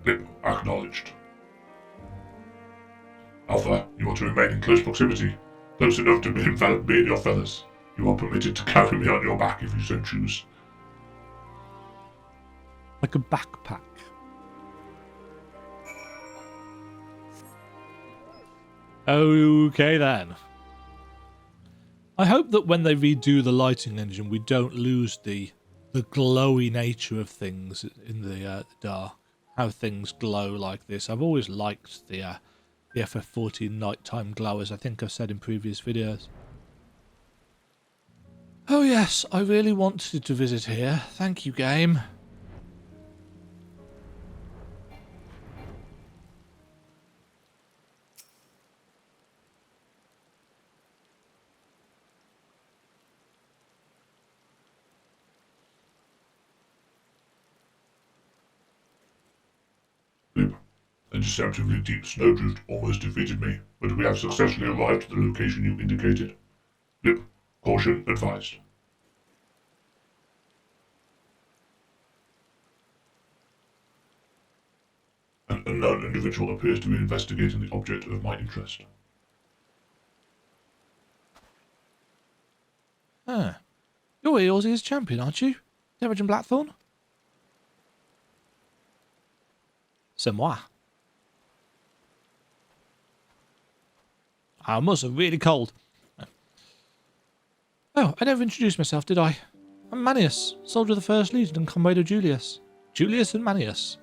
Lip, acknowledged. Alpha, you are to remain in close proximity, close enough to envelop me in your feathers. You are permitted to carry me on your back if you so choose. Like a backpack. Okay then. I hope that when they redo the lighting engine, we don't lose the glowy nature of things in the dark. How things glow like this. I've always liked the FF14 nighttime glow, as I think I've said in previous videos. Oh yes, I really wanted to visit here. Thank you, game. Lip, a deceptively deep snowdrift almost defeated me, but we have successfully arrived at the location you indicated. Lip, caution advised. An unknown individual appears to be investigating the object of my interest. Huh. You're Eorzea's champion, aren't you? Demajen Blackthorn? C'est moi. I must have really cold. Oh, I never introduced myself, did I? I'm Manius, soldier of the 1st Legion and comrade of Julius. Julius and Manius.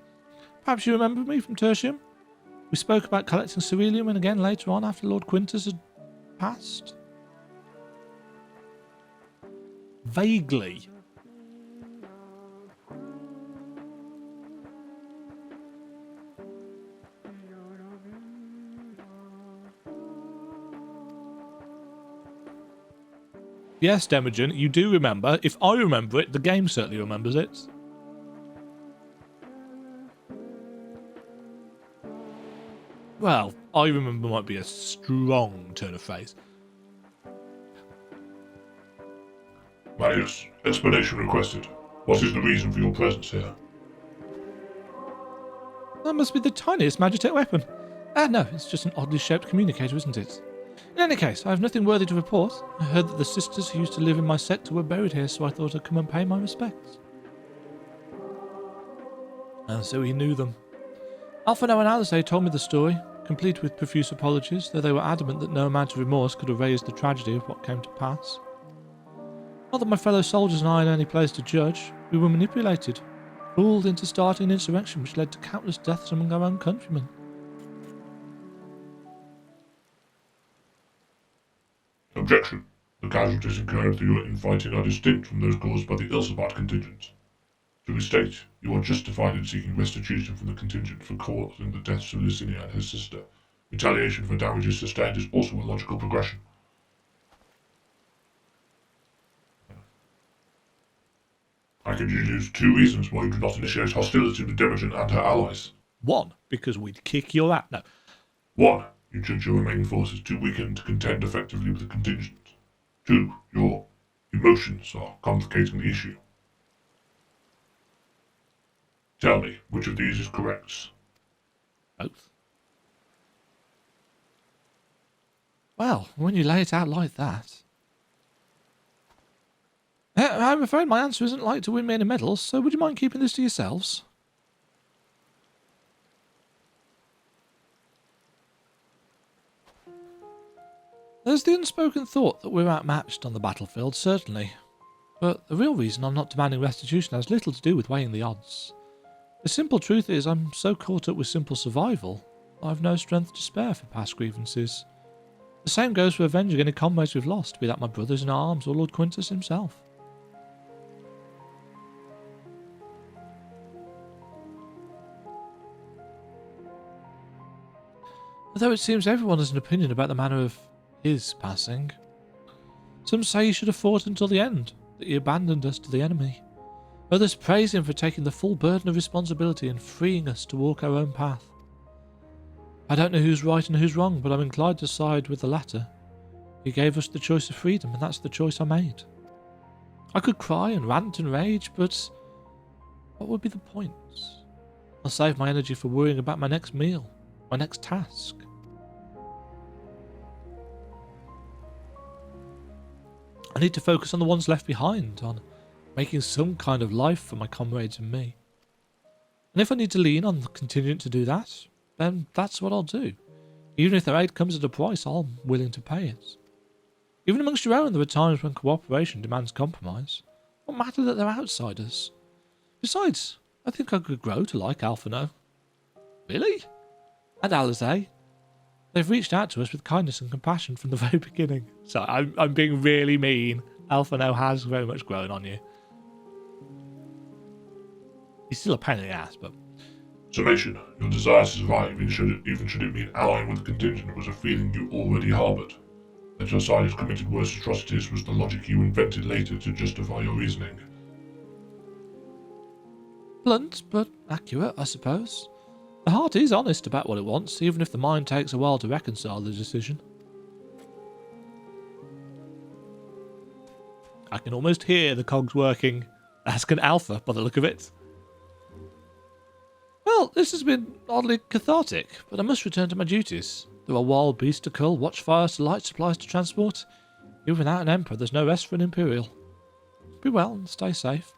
Perhaps you remember me from Tertium? We spoke about collecting Ceruleum and again later on after Lord Quintus had passed. Vaguely. Yes, Demajen, you do remember. If I remember it, the game certainly remembers it. Well, I remember might be a strong turn of phrase. Marius, explanation requested. What is the reason for your presence here? That must be the tiniest Magitech weapon. Ah, no, it's just an oddly shaped communicator, isn't it? In any case, I have nothing worthy to report. I heard that the sisters who used to live in my sector were buried here, so I thought I'd come and pay my respects. And so he knew them. Alpha and Alice told me the story, complete with profuse apologies, though they were adamant that no amount of remorse could erase the tragedy of what came to pass. Not that my fellow soldiers and I had any place to judge. We were manipulated, fooled into starting an insurrection which led to countless deaths among our own countrymen. Objection. The casualties incurred through your infighting are distinct from those caused by the Ilsabat contingent. To restate, you are justified in seeking restitution from the contingent for causing the deaths of Licinia and her sister. Retaliation for damages sustained is also a logical progression. I can deduce 2 reasons why you do not initiate hostility with Demajen and her allies. 1, because we'd kick your ass. No. 1. You judge your remaining forces too weakened to contend effectively with the contingent. 2. Your emotions are complicating the issue. Tell me, which of these is correct? Both. Well, when you lay it out like that... I'm afraid my answer isn't like to win me any medals, so would you mind keeping this to yourselves? There's the unspoken thought that we're outmatched on the battlefield, certainly. But the real reason I'm not demanding restitution has little to do with weighing the odds. The simple truth is I'm so caught up with simple survival, I've no strength to spare for past grievances. The same goes for avenging any comrades we've lost, be that my brothers in arms or Lord Quintus himself. Although it seems everyone has an opinion about the manner of his passing. Some say he should have fought until the end, that he abandoned us to the enemy. Others praise him for taking the full burden of responsibility and freeing us to walk our own path. I don't know who's right and who's wrong, but I'm inclined to side with the latter. He gave us the choice of freedom, and that's the choice I made. I could cry and rant and rage, but what would be the point? I'll save my energy for worrying about my next meal, my next task. I need to focus on the ones left behind, on making some kind of life for my comrades and me. And if I need to lean on the contingent to do that, then that's what I'll do. Even if their aid comes at a price, I'm willing to pay it. Even amongst your own, there are times when cooperation demands compromise. What matter that they're outsiders? Besides, I think I could grow to like Alphino. Really? And Alizé. They've reached out to us with kindness and compassion from the very beginning. So I'm being really mean. Alphino has very much grown on you. He's still a pain in the ass, but... Summation. Your desire to survive, even should it mean allying with the contingent, was a feeling you already harboured. That your side has committed worse atrocities was the logic you invented later to justify your reasoning. Blunt, but accurate, I suppose. The heart is honest about what it wants, even if the mind takes a while to reconcile the decision. I can almost hear the cogs working. Ask an alpha by the look of it. Well, this has been oddly cathartic, but I must return to my duties. There are wild beasts to cull, watchfires to light, supplies to transport. Even without an emperor, there's no rest for an imperial. Be well and stay safe.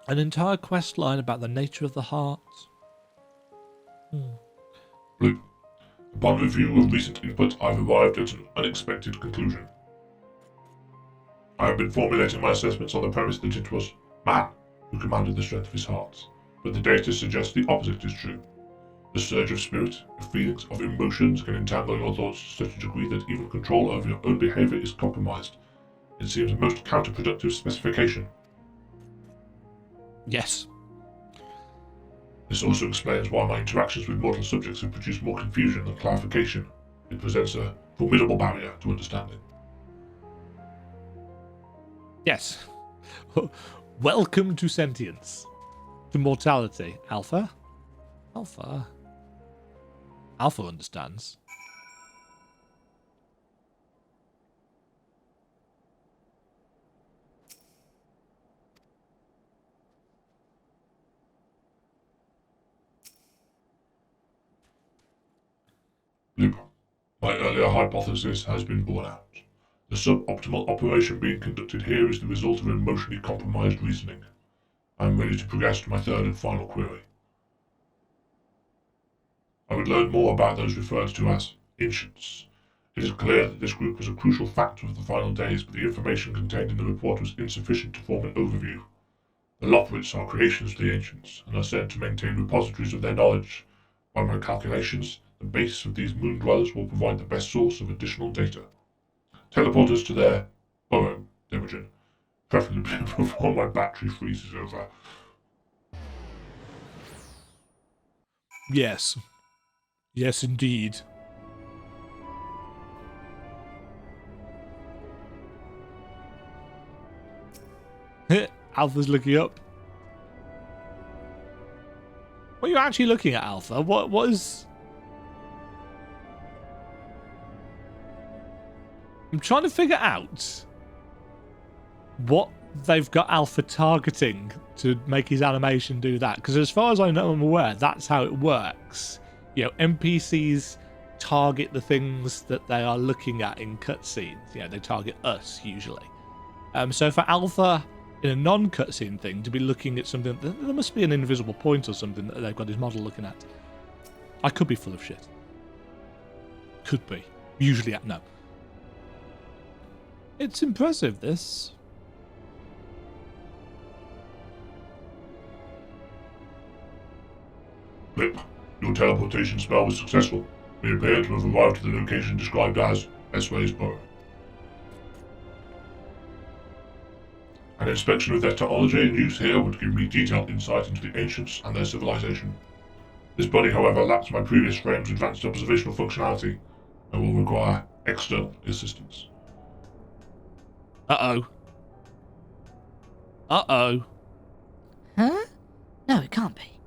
An entire quest line about the nature of the heart. Blue. Upon review of recent input, I've arrived at an unexpected conclusion. I have been formulating my assessments on the premise that it was man who commanded the strength of his heart, but the data suggests the opposite is true. The surge of spirit, of feelings, of emotions can entangle your thoughts to such a degree that even control over your own behavior is compromised. It seems a most counterproductive specification. Yes. This also explains why my interactions with mortal subjects have produced more confusion than clarification. It presents a formidable barrier to understanding. Yes. Welcome to sentience. To mortality. Alpha? Alpha? Alpha understands. Blue. My earlier hypothesis has been borne out. The suboptimal operation being conducted here is the result of emotionally compromised reasoning. I am ready to progress to my third and final query. I would learn more about those referred to as ancients. It is clear that this group was a crucial factor of the final days, but the information contained in the report was insufficient to form an overview. The Lothwits are creations of the ancients, and are said to maintain repositories of their knowledge. By my calculations, the base of these moon dwellers will provide the best source of additional data. Teleport us to their burrow, Demajen, preferably before my battery freezes over. Yes. Yes, indeed. Alpha's looking up. What are you actually looking at, Alpha? What is... I'm trying to figure out what they've got Alpha targeting to make his animation do that. Because as far as I know, I'm aware, that's how it works. You know, NPCs target the things that they are looking at in cutscenes. You know, they target us, usually. So for Alpha, in a non-cutscene thing, to be looking at something, there must be an invisible point or something that they've got his model looking at. I could be full of shit. Could be. Usually, no. It's impressive, this. Blip. Your teleportation spell was successful. We appear to have arrived at the location described as S-Way's burrow. An inspection of their technology in use here would give me detailed insight into the ancients and their civilization. This body, however, lacks my previous frame's advanced observational functionality and will require external assistance. Uh-oh. Uh-oh. Huh? No, it can't be.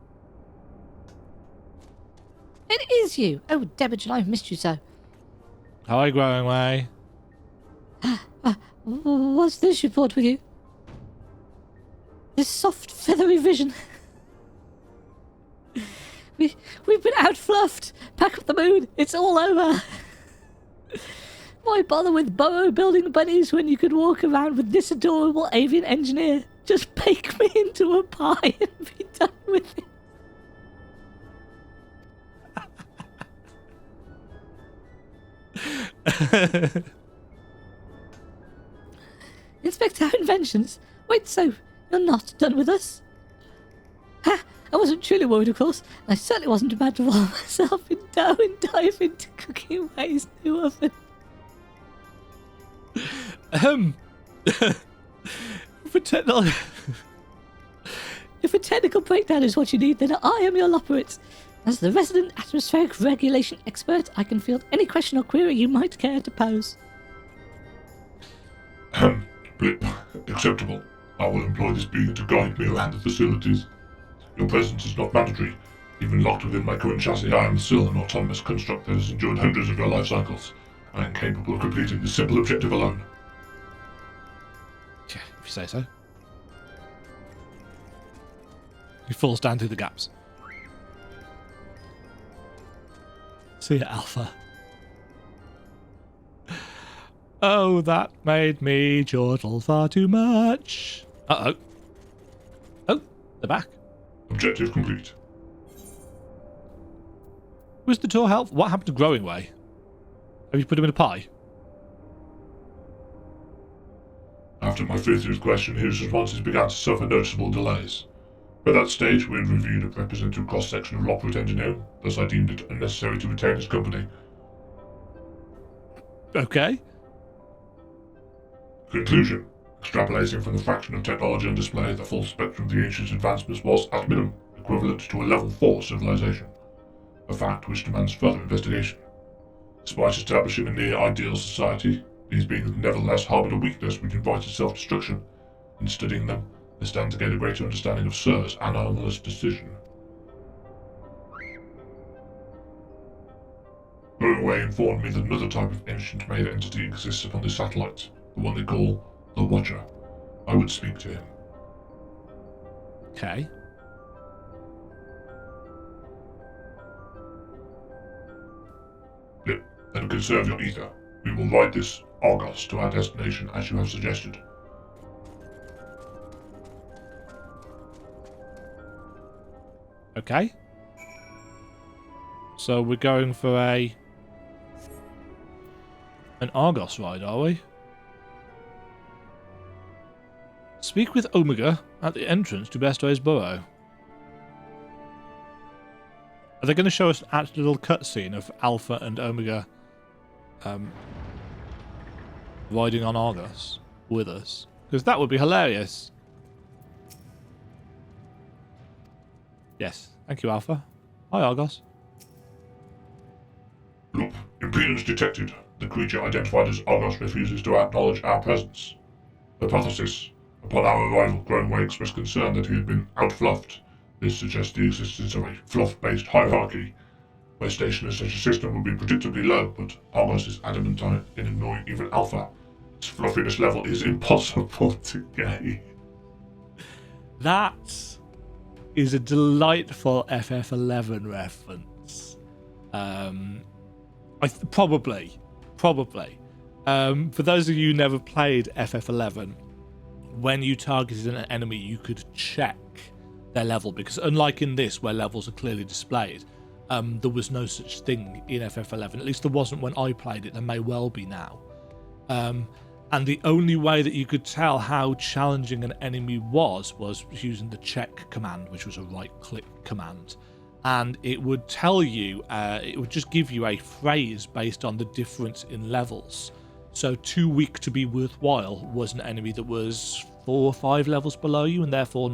It is you! Oh, Demajen, I've missed you so. Hi, Growingway. What's this report with you? This soft, feathery vision. We've been outfluffed. Pack up the moon. It's all over. Why bother with burrow building bunnies when you could walk around with this adorable avian engineer? Just bake me into a pie and be done with it. Inspect our inventions. Wait, so you're not done with us? Ha! I wasn't truly worried, of course, and I certainly wasn't about to roll myself in dough and dive into cooking ways new oven. If If a technical breakdown is what you need, then I am your Loperitz. As the resident atmospheric regulation expert, I can field any question or query you might care to pose. Blip. Acceptable. I will employ this being to guide me around the facilities. Your presence is not mandatory. Even locked within my current chassis, I am still an autonomous construct that has endured hundreds of your life cycles. I am capable of completing this simple objective alone. Yeah, if you say so. He falls down through the gaps. See ya, Alpha. Oh, that made me chortle far too much. Uh-oh. Oh, they're back. Objective complete. Where's the tour health? What happened to Growingway? Have you put him in a pie? After my 50th question, his responses began to suffer noticeable delays. By that stage, we had reviewed a representative cross-section of Lockwood engineering, thus I deemed it unnecessary to retain his company. Okay. Conclusion. Extrapolating from the fraction of technology on display, the full spectrum of the ancient advancements was, at minimum, equivalent to a level 4 civilization. A fact which demands further investigation. Despite establishing a near-ideal society, these beings nevertheless harbored a weakness which invited self-destruction. In studying them, I stand to gain a greater understanding of Sir's anomalous decision. Growingway informed me that another type of ancient-made entity exists upon this satellite, the one they call the Watcher. I would speak to him. Okay. Blip, and conserve your ether. We will ride this Argos to our destination as you have suggested. Okay. So we're going for an Argos ride, are we? Speak with Omega at the entrance to Bestow's Burrow. Are they going to show us an actual little cutscene of Alpha and Omega riding on Argos with us? Because that would be hilarious. Yes. Thank you, Alpha. Hi, Argos. Look, impedance detected. The creature identified as Argos refuses to acknowledge our presence. Hypothesis. Upon our arrival, Growingway expressed concern that he had been outfluffed. This suggests the existence of a fluff-based hierarchy, where station in such a system would be predictably low, but Argos is adamant on it in ignoring even Alpha. Its fluffiness level is impossible to gauge. That is a delightful FF11 reference. Probably. For those of you who never played FF11, when you targeted an enemy, you could check their level, because unlike in this, where levels are clearly displayed, there was no such thing in FF11. At least there wasn't when I played it. There may well be now. And the only way that you could tell how challenging an enemy was using the check command, which was a right-click command. And it would tell you, it would just give you a phrase based on the difference in levels. So too weak to be worthwhile was an enemy that was 4 or 5 levels below you, and therefore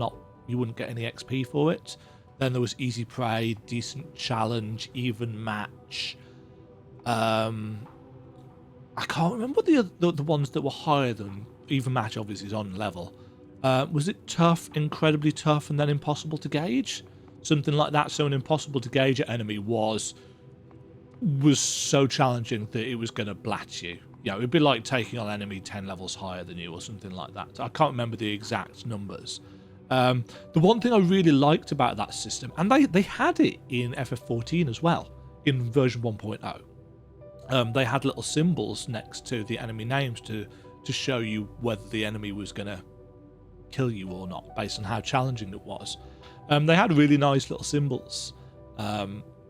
you wouldn't get any XP for it. Then there was easy prey, decent challenge, even match. I can't remember the ones that were higher than even match obviously is on level. Was it tough, incredibly tough, and then impossible to gauge? Something like that. So an impossible to gauge enemy was so challenging that it was going to blat you. Yeah, it would be like taking on an enemy 10 levels higher than you or something like that. I can't remember the exact numbers. The one thing I really liked about that system, and they had it in FF14 as well, in version 1.0. They had little symbols next to the enemy names to show you whether the enemy was going to kill you or not, based on how challenging it was. They had really nice little symbols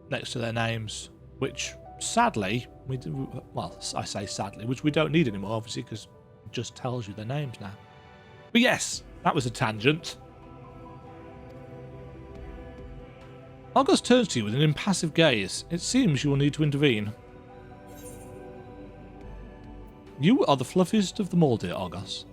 next to their names, which sadly, I say sadly, which we don't need anymore, obviously, because it just tells you their names now. But yes, that was a tangent. Argos turns to you with an impassive gaze. It seems you will need to intervene. You are the fluffiest of them all, dear Argos.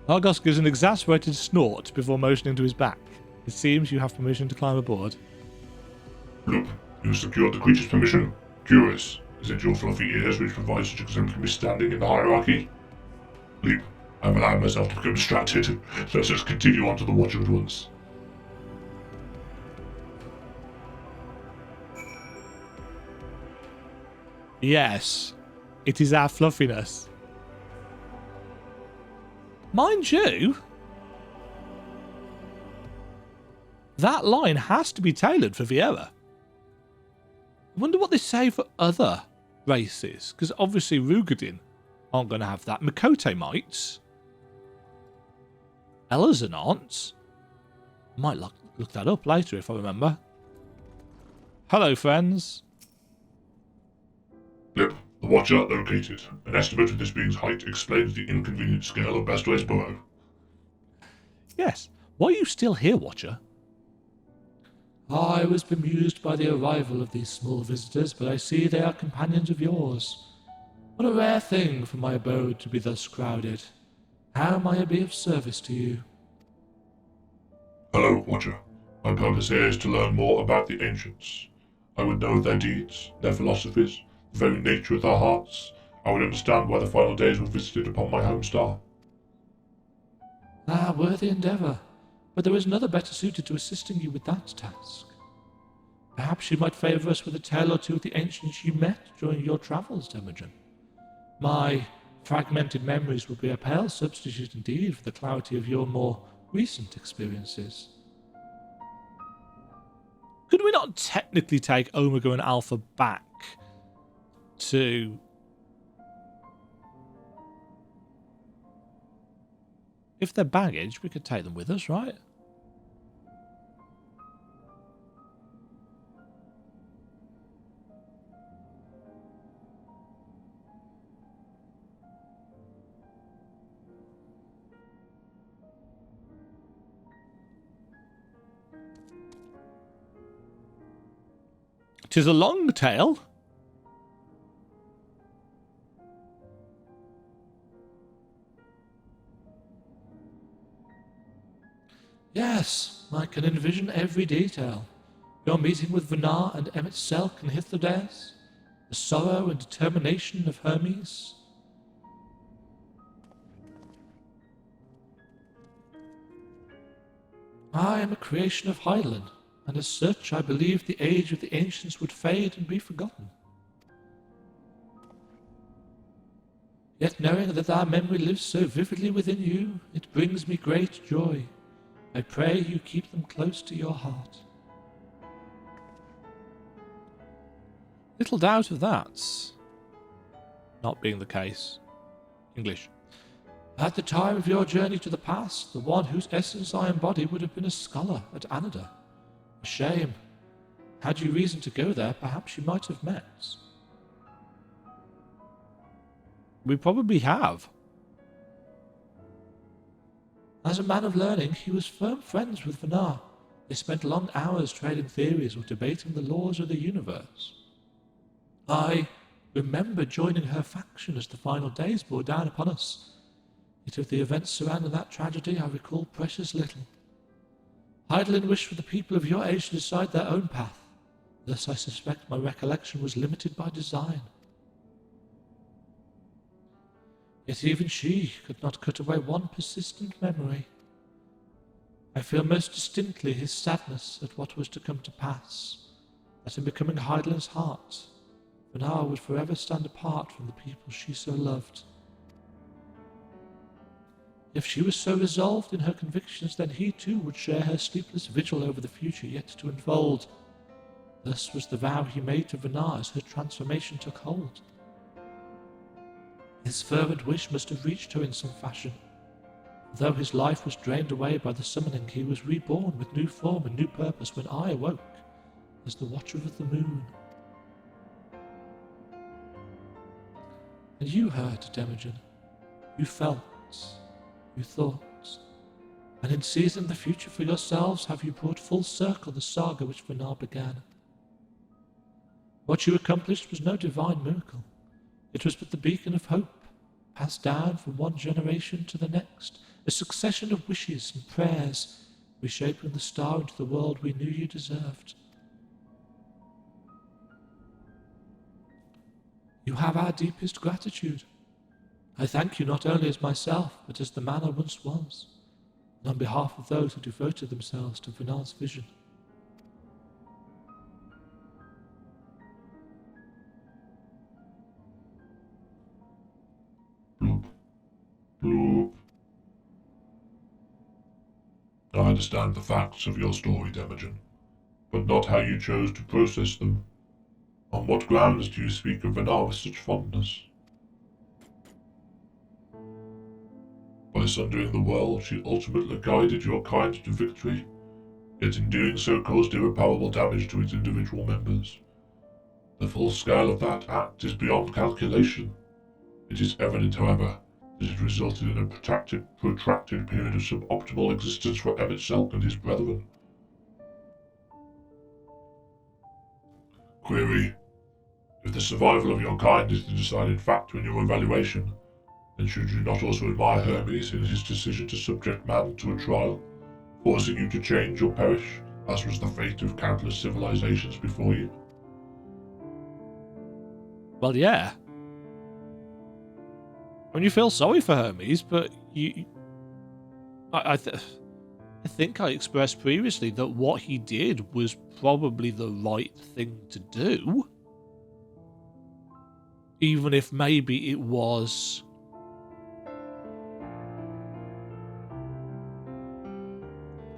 Argos gives an exasperated snort before motioning to his back. It seems you have permission to climb aboard. Look, you secured the creature's permission. Curious. Is it your fluffy ears which provide such exemplary standing in the hierarchy? Leap, I've allowed myself to become distracted. Let's just continue on to the Watcher at once. Yes, it is our fluffiness. Mind you, that line has to be tailored for Vieira. I wonder what they say for other races, because obviously Rugadin aren't going to have that. Makote might. Elazan aren't. Might look that up later if I remember. Hello, friends. Lip, the Watcher located. An estimate of this being's height explains the inconvenient scale of Bestway's burrow. Yes. Why are you still here, Watcher? I was bemused by the arrival of these small visitors, but I see they are companions of yours. What a rare thing for my abode to be thus crowded. How may I be of service to you? Hello, Watcher. My purpose here is to learn more about the Ancients. I would know their deeds, their philosophies, the very nature of their hearts. I would understand why the final days were visited upon my home star. Ah, worthy endeavour. But there is another better suited to assisting you with that task. Perhaps you might favour us with a tale or two of the ancients you met during your travels, Demajen. My fragmented memories would be a pale substitute indeed for the clarity of your more recent experiences. Could we not technically take Omega and Alpha back to... If they're baggage, we could take them with us, right? "'Tis a long tale." Yes, I can envision every detail. Your meeting with Vanar and Emmett Selk and Hithrodes, the sorrow and determination of Hermes. I am a creation of Hydaelyn, and as such I believe the age of the ancients would fade and be forgotten. Yet knowing that our memory lives so vividly within you, it brings me great joy. I pray you keep them close to your heart. Little doubt of that not being the case. English. At the time of your journey to the past, the one whose essence I embody would have been a scholar at Anada. A shame. Had you reason to go there, perhaps you might have met. We probably have. As a man of learning, he was firm friends with Vanar. They spent long hours trading theories or debating the laws of the universe. I remember joining her faction as the final days bore down upon us. Yet of the events surrounding that tragedy, I recall precious little. Hydaelyn wished for the people of your age to decide their own path. Thus I suspect my recollection was limited by design. Yet even she could not cut away one persistent memory. I feel most distinctly his sadness at what was to come to pass, that in becoming Hydaelyn's heart, Fenar would forever stand apart from the people she so loved. If she was so resolved in her convictions, then he too would share her sleepless vigil over the future yet to unfold. Thus was the vow he made to Fenar as her transformation took hold. His fervent wish must have reached her in some fashion. Though his life was drained away by the summoning, he was reborn with new form and new purpose when I awoke as the Watcher of the Moon. And you heard, Demajen. You felt. You thought. And in seizing the future for yourselves have you brought full circle the saga which Fenar began. What you accomplished was no divine miracle. It was but the beacon of hope, passed down from one generation to the next, a succession of wishes and prayers, reshaping the star into the world we knew you deserved. You have our deepest gratitude. I thank you not only as myself, but as the man I once was, and on behalf of those who devoted themselves to Fenar's vision. Bloop. Bloop. I understand the facts of your story, Demajen, but not how you chose to process them. On what grounds do you speak of Fenar with such fondness? By sundering the world, she ultimately guided your kind to victory, yet in doing so caused irreparable damage to its individual members. The full scale of that act is beyond calculation. It is evident, however, that it resulted in a protracted period of suboptimal existence for Emmett Selk and his brethren. Query: if the survival of your kind is the deciding factor in your evaluation, then should you not also admire Hermes in his decision to subject man to a trial, forcing you to change or perish, as was the fate of countless civilizations before you? Well, yeah. I mean, you feel sorry for Hermes, but I think I expressed previously that what he did was probably the right thing to do. Even if maybe it was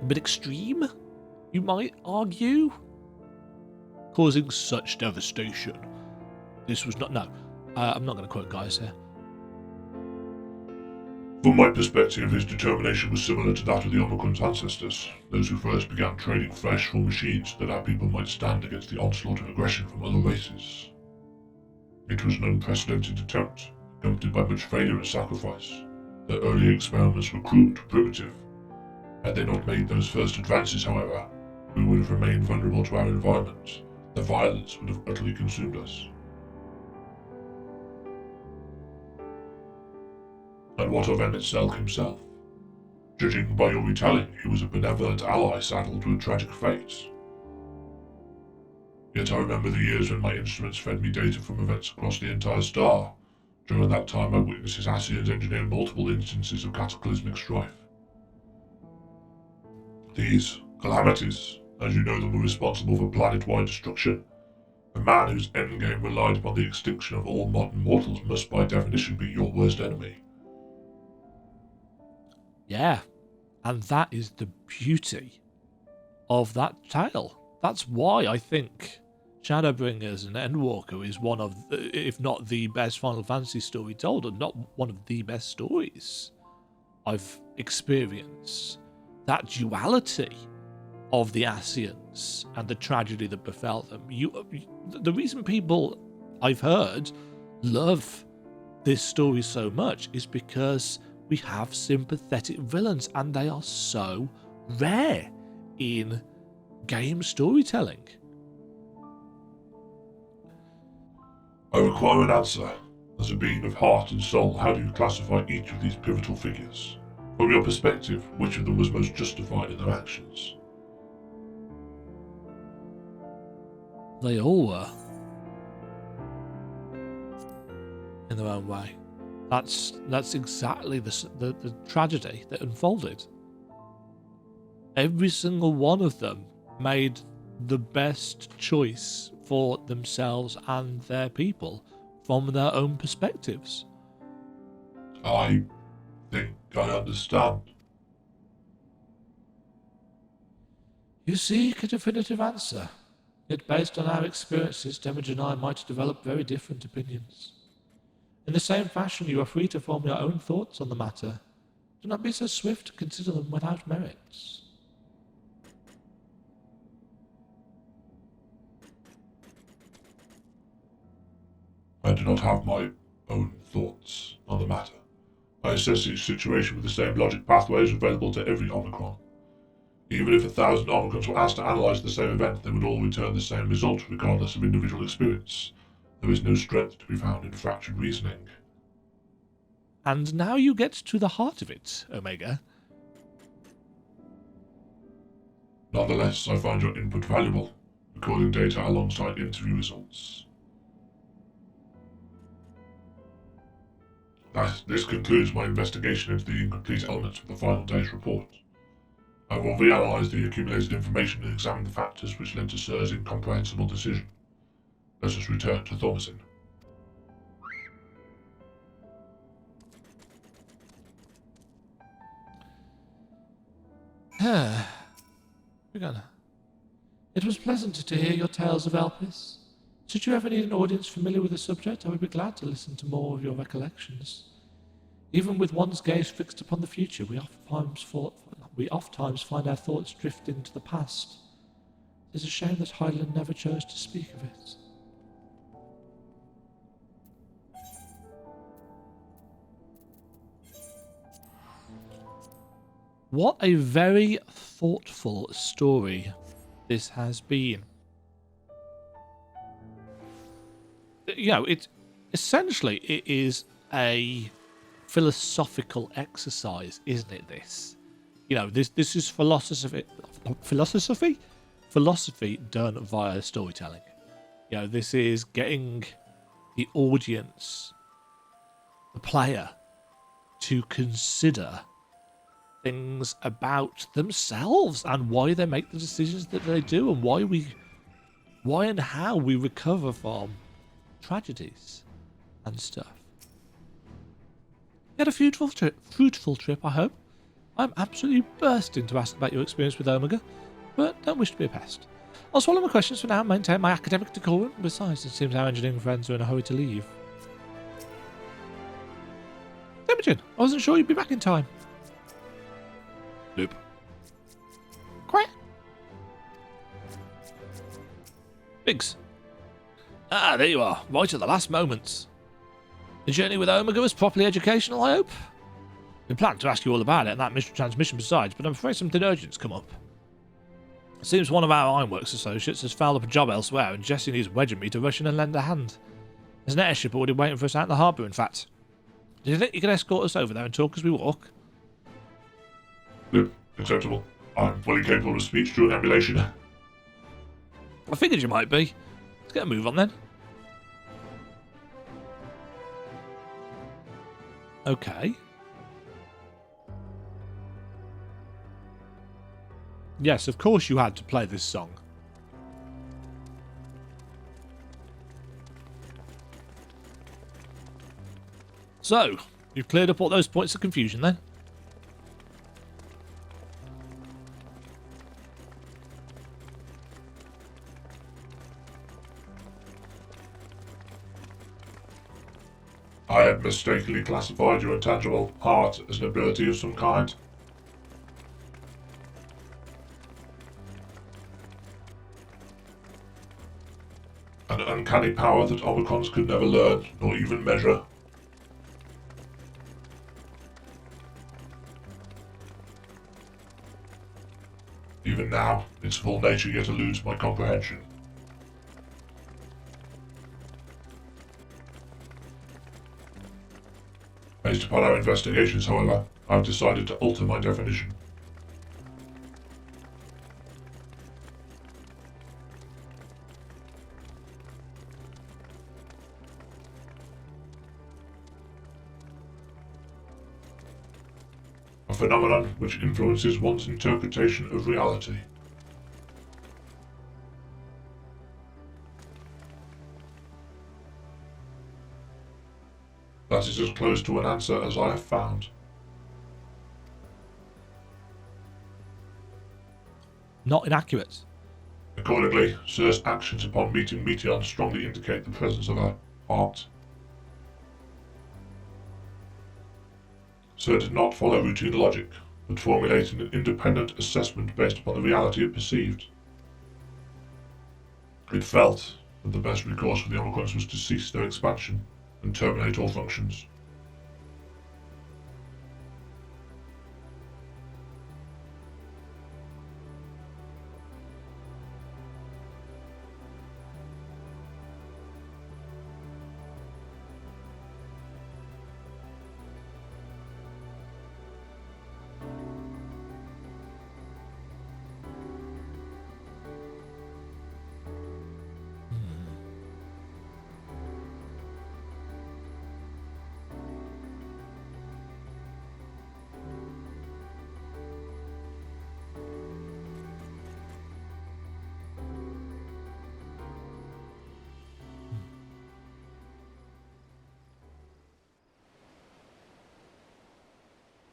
a bit extreme, you might argue, causing such devastation. This was not... No, I'm not going to quote guys here. From my perspective, his determination was similar to that of the Omicron's ancestors, those who first began trading flesh for machines that our people might stand against the onslaught of aggression from other races. It was an unprecedented attempt, accompanied by much failure and sacrifice. Their early experiments were crude, primitive. Had they not made those first advances, however, we would have remained vulnerable to our environment. The violence would have utterly consumed us. And what of Emmett Selk himself? Judging by your retelling, he was a benevolent ally saddled with a tragic fate. Yet I remember the years when my instruments fed me data from events across the entire star. During that time I witnessed his Ascians engineer multiple instances of cataclysmic strife. These calamities, as you know them, were responsible for planet-wide destruction. A man whose endgame relied upon the extinction of all modern mortals must by definition be your worst enemy. Yeah, and that is the beauty of that tale. That's why I think Shadowbringers and Endwalker is one of, if not the best Final Fantasy story told, and not one of the best stories I've experienced. That duality of the Ascians and the tragedy that befell them. The reason people, I've heard, love this story so much is because we have sympathetic villains, and they are so rare in game storytelling. I require an answer. As a being of heart and soul, how do you classify each of these pivotal figures? From your perspective, which of them was most justified in their actions? They all were. In their own way. That's exactly the tragedy that unfolded. Every single one of them made the best choice for themselves and their people from their own perspectives. I think I understand. You seek a definitive answer, yet based on our experiences, Demajen and I might develop very different opinions. In the same fashion, you are free to form your own thoughts on the matter. Do not be so swift to consider them without merits. I do not have my own thoughts on the matter. I assess each situation with the same logic pathways available to every Omicron. Even if 1,000 Omicrons were asked to analyze the same event, they would all return the same result, regardless of individual experience. There is no strength to be found in fractured reasoning. And now you get to the heart of it, Omega. Nonetheless, I find your input valuable, recording data alongside interview results. This concludes my investigation into the incomplete elements of the final day's report. I will reanalyze the accumulated information and examine the factors which led to Sir's incomprehensible decision. Let us return to Thomasin. It was pleasant to hear your tales of Elpis. Should you ever need an audience familiar with the subject, I would be glad to listen to more of your recollections. Even with one's gaze fixed upon the future, we oftentimes find our thoughts drift into the past. It is a shame that Hyland never chose to speak of it. What a very thoughtful story this has been. You know, it is a philosophical exercise, isn't it? This, you know, this is philosophy done via storytelling. You know, this is getting the audience, the player, to consider things about themselves and why they make the decisions that they do, and why and how we recover from tragedies and stuff. You had a fruitful trip, I hope. I'm absolutely bursting to ask about your experience with Omega, but don't wish to be a pest. I'll swallow my questions for now and maintain my academic decorum. Besides, it seems our engineering friends are in a hurry to leave. Demajen, I wasn't sure you'd be back in time. Nope. Quack. Biggs. Ah, there you are, right at the last moment. The journey with Omega was properly educational, I hope? We planned to ask you all about it and that mystery transmission besides, but I'm afraid something urgent's come up. It seems one of our Ironworks associates has fouled up a job elsewhere, and Jesse needs wedging me to rush in and lend a hand. There's an airship already waiting for us out in the harbour, in fact. Do you think you can escort us over there and talk as we walk? Yep, acceptable. I'm fully capable of speech through emulation. I figured you might be. Let's get a move on then. Okay. Yes, of course you had to play this song. So, you've cleared up all those points of confusion then? I had mistakenly classified your intangible heart as an ability of some kind. An uncanny power that Omicrons could never learn, nor even measure. Even now, its full nature yet eludes my comprehension. Based upon our investigations, however, I've decided to alter my definition. phenomenon which influences one's interpretation of reality. That is as close to an answer as I have found. Not inaccurate. Accordingly, Sir's actions upon meeting Meteon strongly indicate the presence of a heart. Sir did not follow routine logic, but formulated an independent assessment based upon the reality it perceived. It felt that the best recourse for the Omicrons was to cease their expansion and terminate all functions.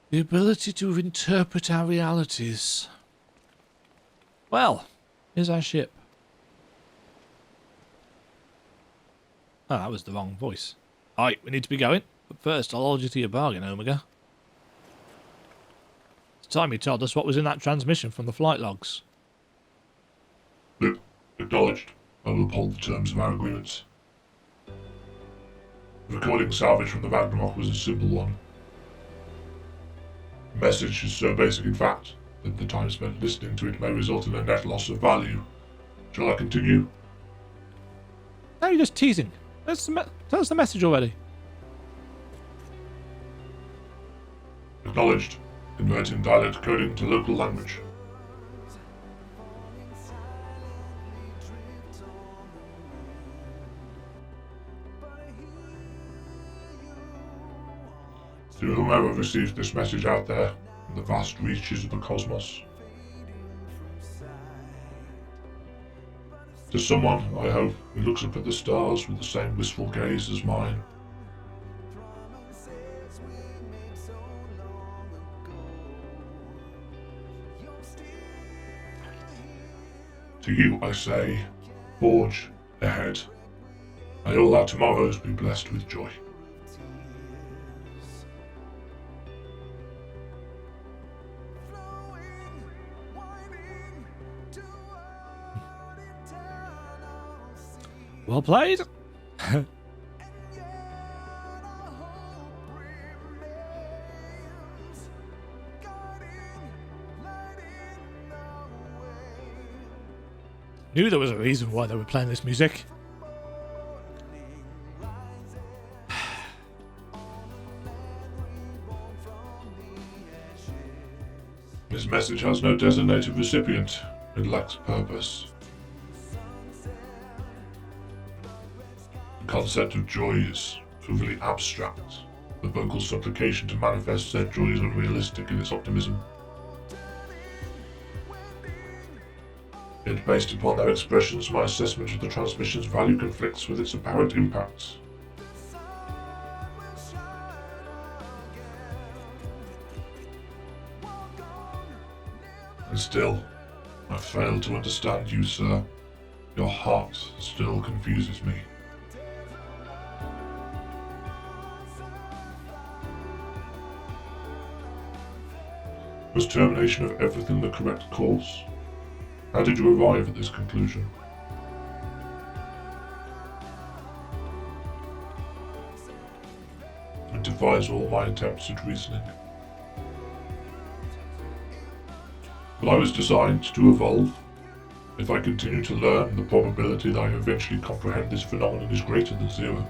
The ability to interpret our realities. Well, here's our ship. Oh, that was the wrong voice. Alright, we need to be going. But first, I'll hold you to your bargain, Omega. It's time you told us what was in that transmission from the flight logs. Acknowledged. I will uphold the terms of our agreements. The recording salvage from the Ragnarok was a simple one. The message is so basic in fact that the time spent listening to it may result in a net loss of value. Shall I continue? No, you're just teasing. Tell us the message already. Acknowledged. Converting dialect coding to local language. To whomever receives this message out there, in the vast reaches of the cosmos. To someone, I hope, who looks up at the stars with the same wistful gaze as mine. To you I say, forge ahead. May all our tomorrows be blessed with joy. Well played. Knew there was a reason why they were playing this music. This message has no designated recipient. It lacks purpose. The concept of joy is overly abstract. The vocal supplication to manifest said joy is unrealistic in its optimism. Yet based upon their expressions, my assessment of the transmission's value conflicts with its apparent impact. And still, I fail to understand you, sir. Your heart still confuses me. Was termination of everything the correct course? How did you arrive at this conclusion? It defies all my attempts at reasoning. But I was designed to evolve. If I continue to learn, the probability that I eventually comprehend this phenomenon is greater than zero.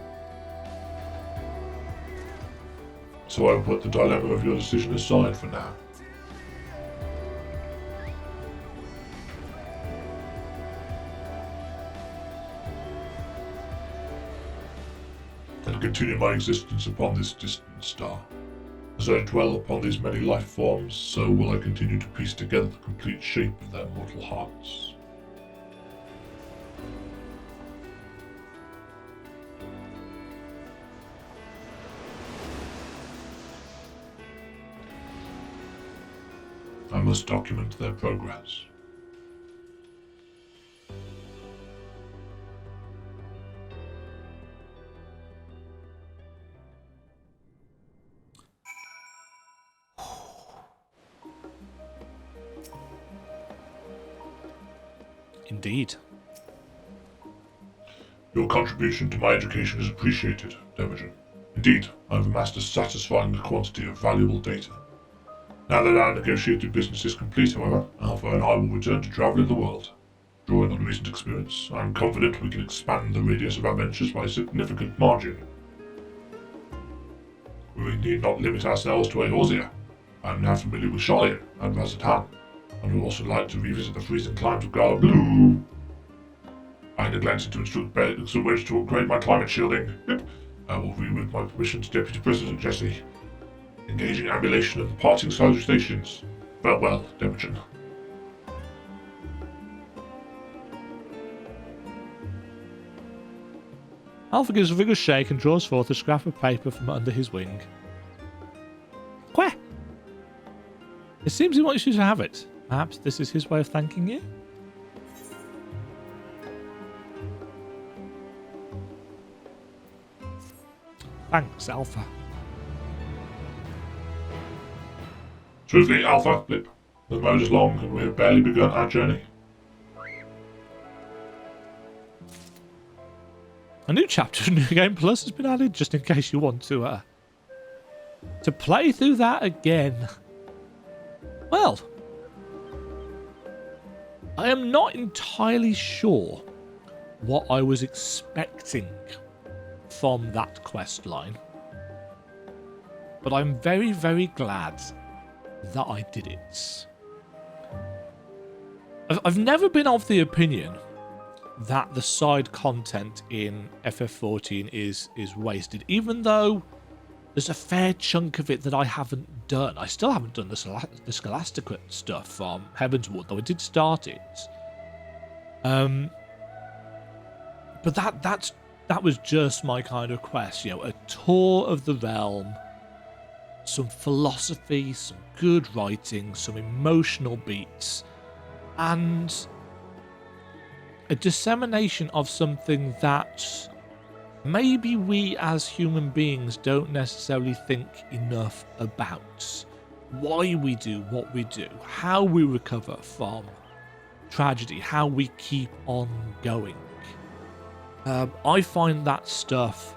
So I will put the dilemma of your decision aside for now. And continue my existence upon this distant star. As I dwell upon these many life forms, so will I continue to piece together the complete shape of their mortal hearts. I must document their progress. Indeed. Your contribution to my education is appreciated, Demajen. Indeed, I have amassed a satisfying quantity of valuable data. Now that our negotiated business is complete, however, Alpha and I will return to traveling the world. Drawing on recent experience, I am confident we can expand the radius of our ventures by a significant margin. We need not limit ourselves to Eorzea. I am now familiar with Charlian and Razatan, and would also like to revisit the freezing climes of Gala Blue. I neglected to instruct Wedge to upgrade my climate shielding. Yep. I will read with my permission to Deputy President Jesse. Engaging ambulation and departing salutations. Farewell, Demajen. Alpha gives a vigorous shake and draws forth a scrap of paper from under his wing. Quah! It seems he wants you to have it. Perhaps this is his way of thanking you? Thanks, Alpha. Swiftly, Alpha, Blip. The road is long and we have barely begun our journey. A new chapter of New Game Plus has been added, just in case you want to play through that again. Well, I am not entirely sure what I was expecting from that quest line, but I'm very, very glad that I did it. I've never been of the opinion that the side content in FF14 is wasted, even though there's a fair chunk of it that I haven't done. I still haven't done the Scholastica stuff from Heavensward, though I did start it. But that was just my kind of quest, you know, a tour of the realm, some philosophy, some good writing, some emotional beats, and a dissemination of something that maybe we as human beings don't necessarily think enough about. Why we do what we do, how we recover from tragedy, how we keep on going. I find that stuff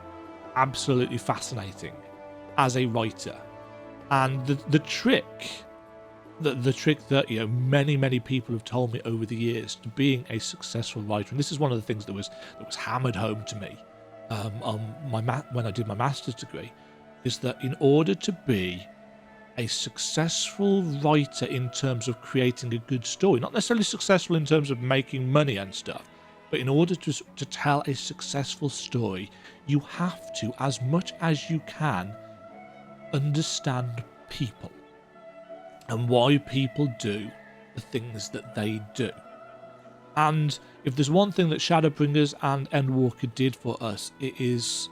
absolutely fascinating as a writer, and the trick that, you know, many people have told me over the years to being a successful writer, and this is one of the things that was hammered home to me when I did my master's degree, is that in order to be a successful writer in terms of creating a good story, not necessarily successful in terms of making money and stuff, but in order to tell a successful story, you have to, as much as you can, understand people and why people do the things that they do. And if there's one thing that Shadowbringers and Endwalker did for us, it is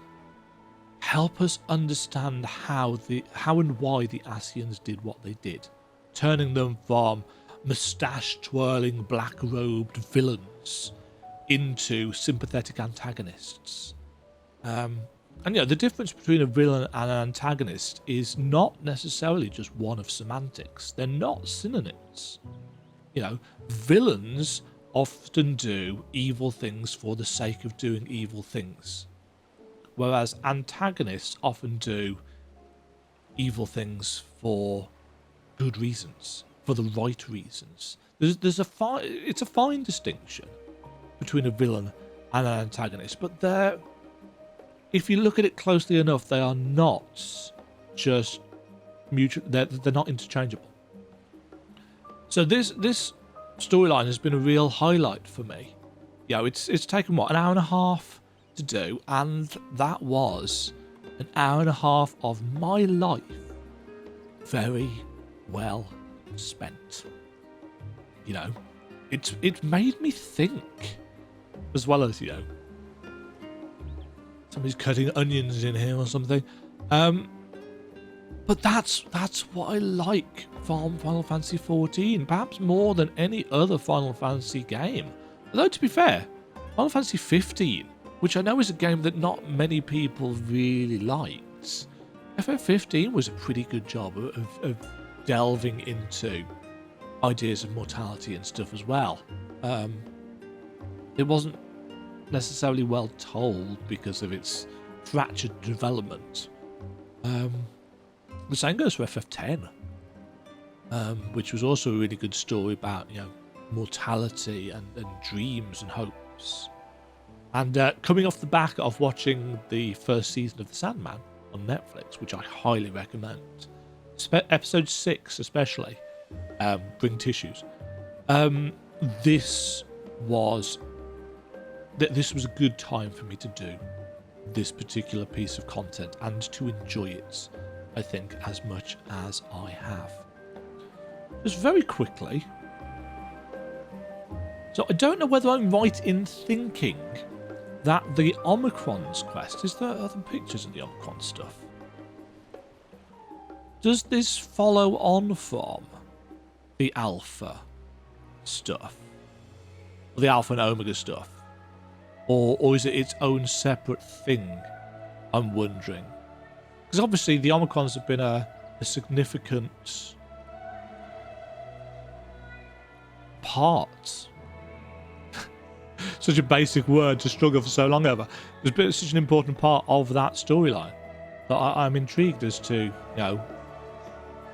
help us understand how and why the Ascians did what they did, turning them from moustache-twirling, black-robed villains into sympathetic antagonists. And you know, the difference between a villain and an antagonist is not necessarily just one of semantics. They're not synonyms. You know, villains often do evil things for the sake of doing evil things, whereas antagonists often do evil things for good reasons, for the right reasons. It's a fine distinction between a villain and an antagonist, but if you look at it closely enough, they are not just mutual. They're not interchangeable. So this storyline has been a real highlight for me. You know, it's taken what, an hour and a half to do, and that was an hour and a half of my life very well spent. You know, it made me think, as well as, you know, somebody's cutting onions in here or something. But that's what I like from Final Fantasy XIV, perhaps more than any other Final Fantasy game. Although, to be fair, Final Fantasy XV, which I know is a game that not many people really liked, FF15 was a pretty good job of delving into ideas of mortality and stuff as well. It wasn't necessarily well told because of its fractured development. The same goes for FF10, which was also a really good story about, you know, mortality and dreams and hopes. And coming off the back of watching the first season of The Sandman on Netflix, which I highly recommend, episode 6 especially, Bring Tissues, this was a good time for me to do this particular piece of content and to enjoy it, I think, as much as I have. Just very quickly, so I don't know whether I'm right in thinking that the Omicron's quest, are there pictures of the Omicron stuff? Does this follow on from the Alpha stuff? Or the Alpha and Omega stuff? Or is it its own separate thing? I'm wondering. Because obviously the Omicrons have been a significant part. Such a basic word to struggle for so long over. It's been such an important part of that storyline that I'm intrigued as to, you know,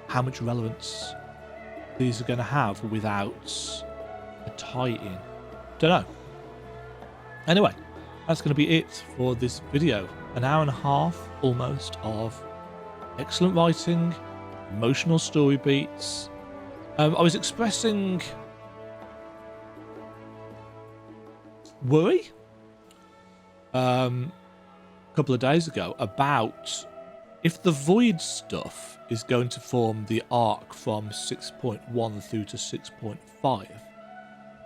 how much relevance these are going to have without a tie-in. Don't know. Anyway, that's going to be it for this video. An hour and a half, almost, of excellent writing, emotional story beats. I was expressing worry a couple of days ago about if the Void stuff is going to form the arc from 6.1 through to 6.5.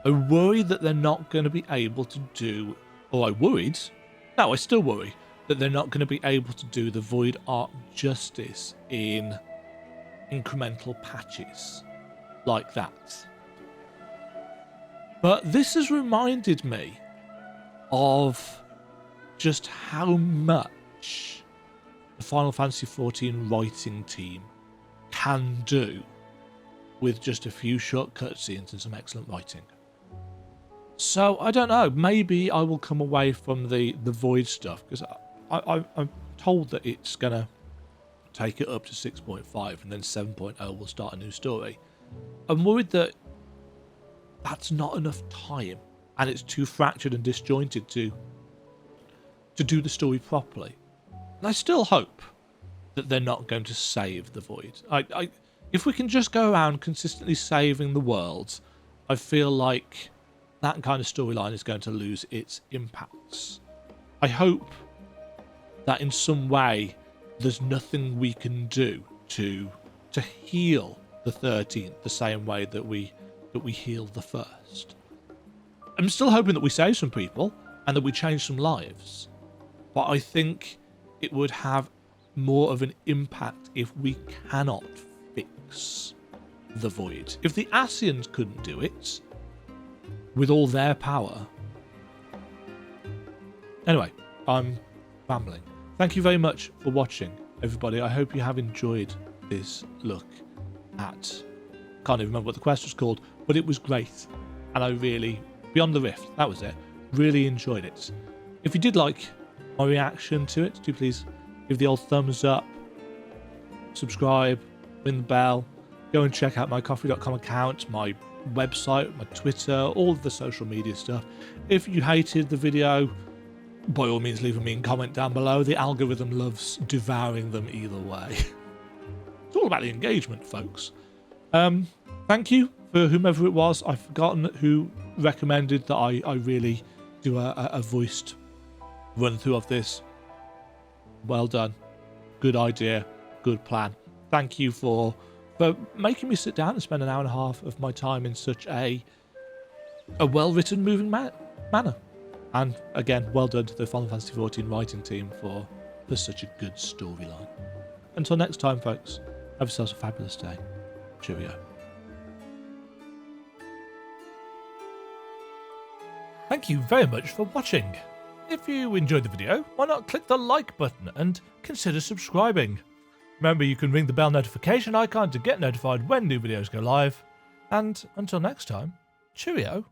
I worry that they're not going to be able to do, or I still worry that they're not going to be able to do the Void arc justice in incremental patches like that. But this has reminded me of just how much the Final Fantasy XIV writing team can do with just a few short cutscenes and some excellent writing. So, I don't know, maybe I will come away from the Void stuff, because I'm told that it's going to take it up to 6.5 and then 7.0 will start a new story. I'm worried that that's not enough time and it's too fractured and disjointed to do the story properly. And I still hope that they're not going to save the Void. If we can just go around consistently saving the world, I feel like that kind of storyline is going to lose its impacts. I hope that in some way there's nothing we can do to heal the 13th the same way that we healed the first. I'm still hoping that we save some people and that we change some lives, but I think it would have more of an impact if we cannot fix the Void. If the Ascians couldn't do it with all their power. Anyway, I'm rambling. Thank you very much for watching, everybody. I hope you have enjoyed this look at, can't even remember what the quest was called, but it was great. And I really, Beyond the Rift, that was it, really enjoyed it. If you did like my reaction to it, do please give the old thumbs up, subscribe, ring the bell, go and check out my coffee.com account, my website, my Twitter, all of the social media stuff. If you hated the video, by all means leave a mean comment down below. The algorithm loves devouring them either way. It's all about the engagement, folks. Thank you for whomever it was. I've forgotten who recommended that I really do a voiced run through of this. Well done. Good idea. Good plan. thank you for making me sit down and spend an hour and a half of my time in such a well-written, moving manner. And again, well done to the Final Fantasy XIV writing team for such a good storyline. Until next time, folks, have yourselves a fabulous day. Cheerio. Thank you very much for watching. If you enjoyed the video, why not click the like button and consider subscribing. Remember, you can ring the bell notification icon to get notified when new videos go live. And until next time, cheerio.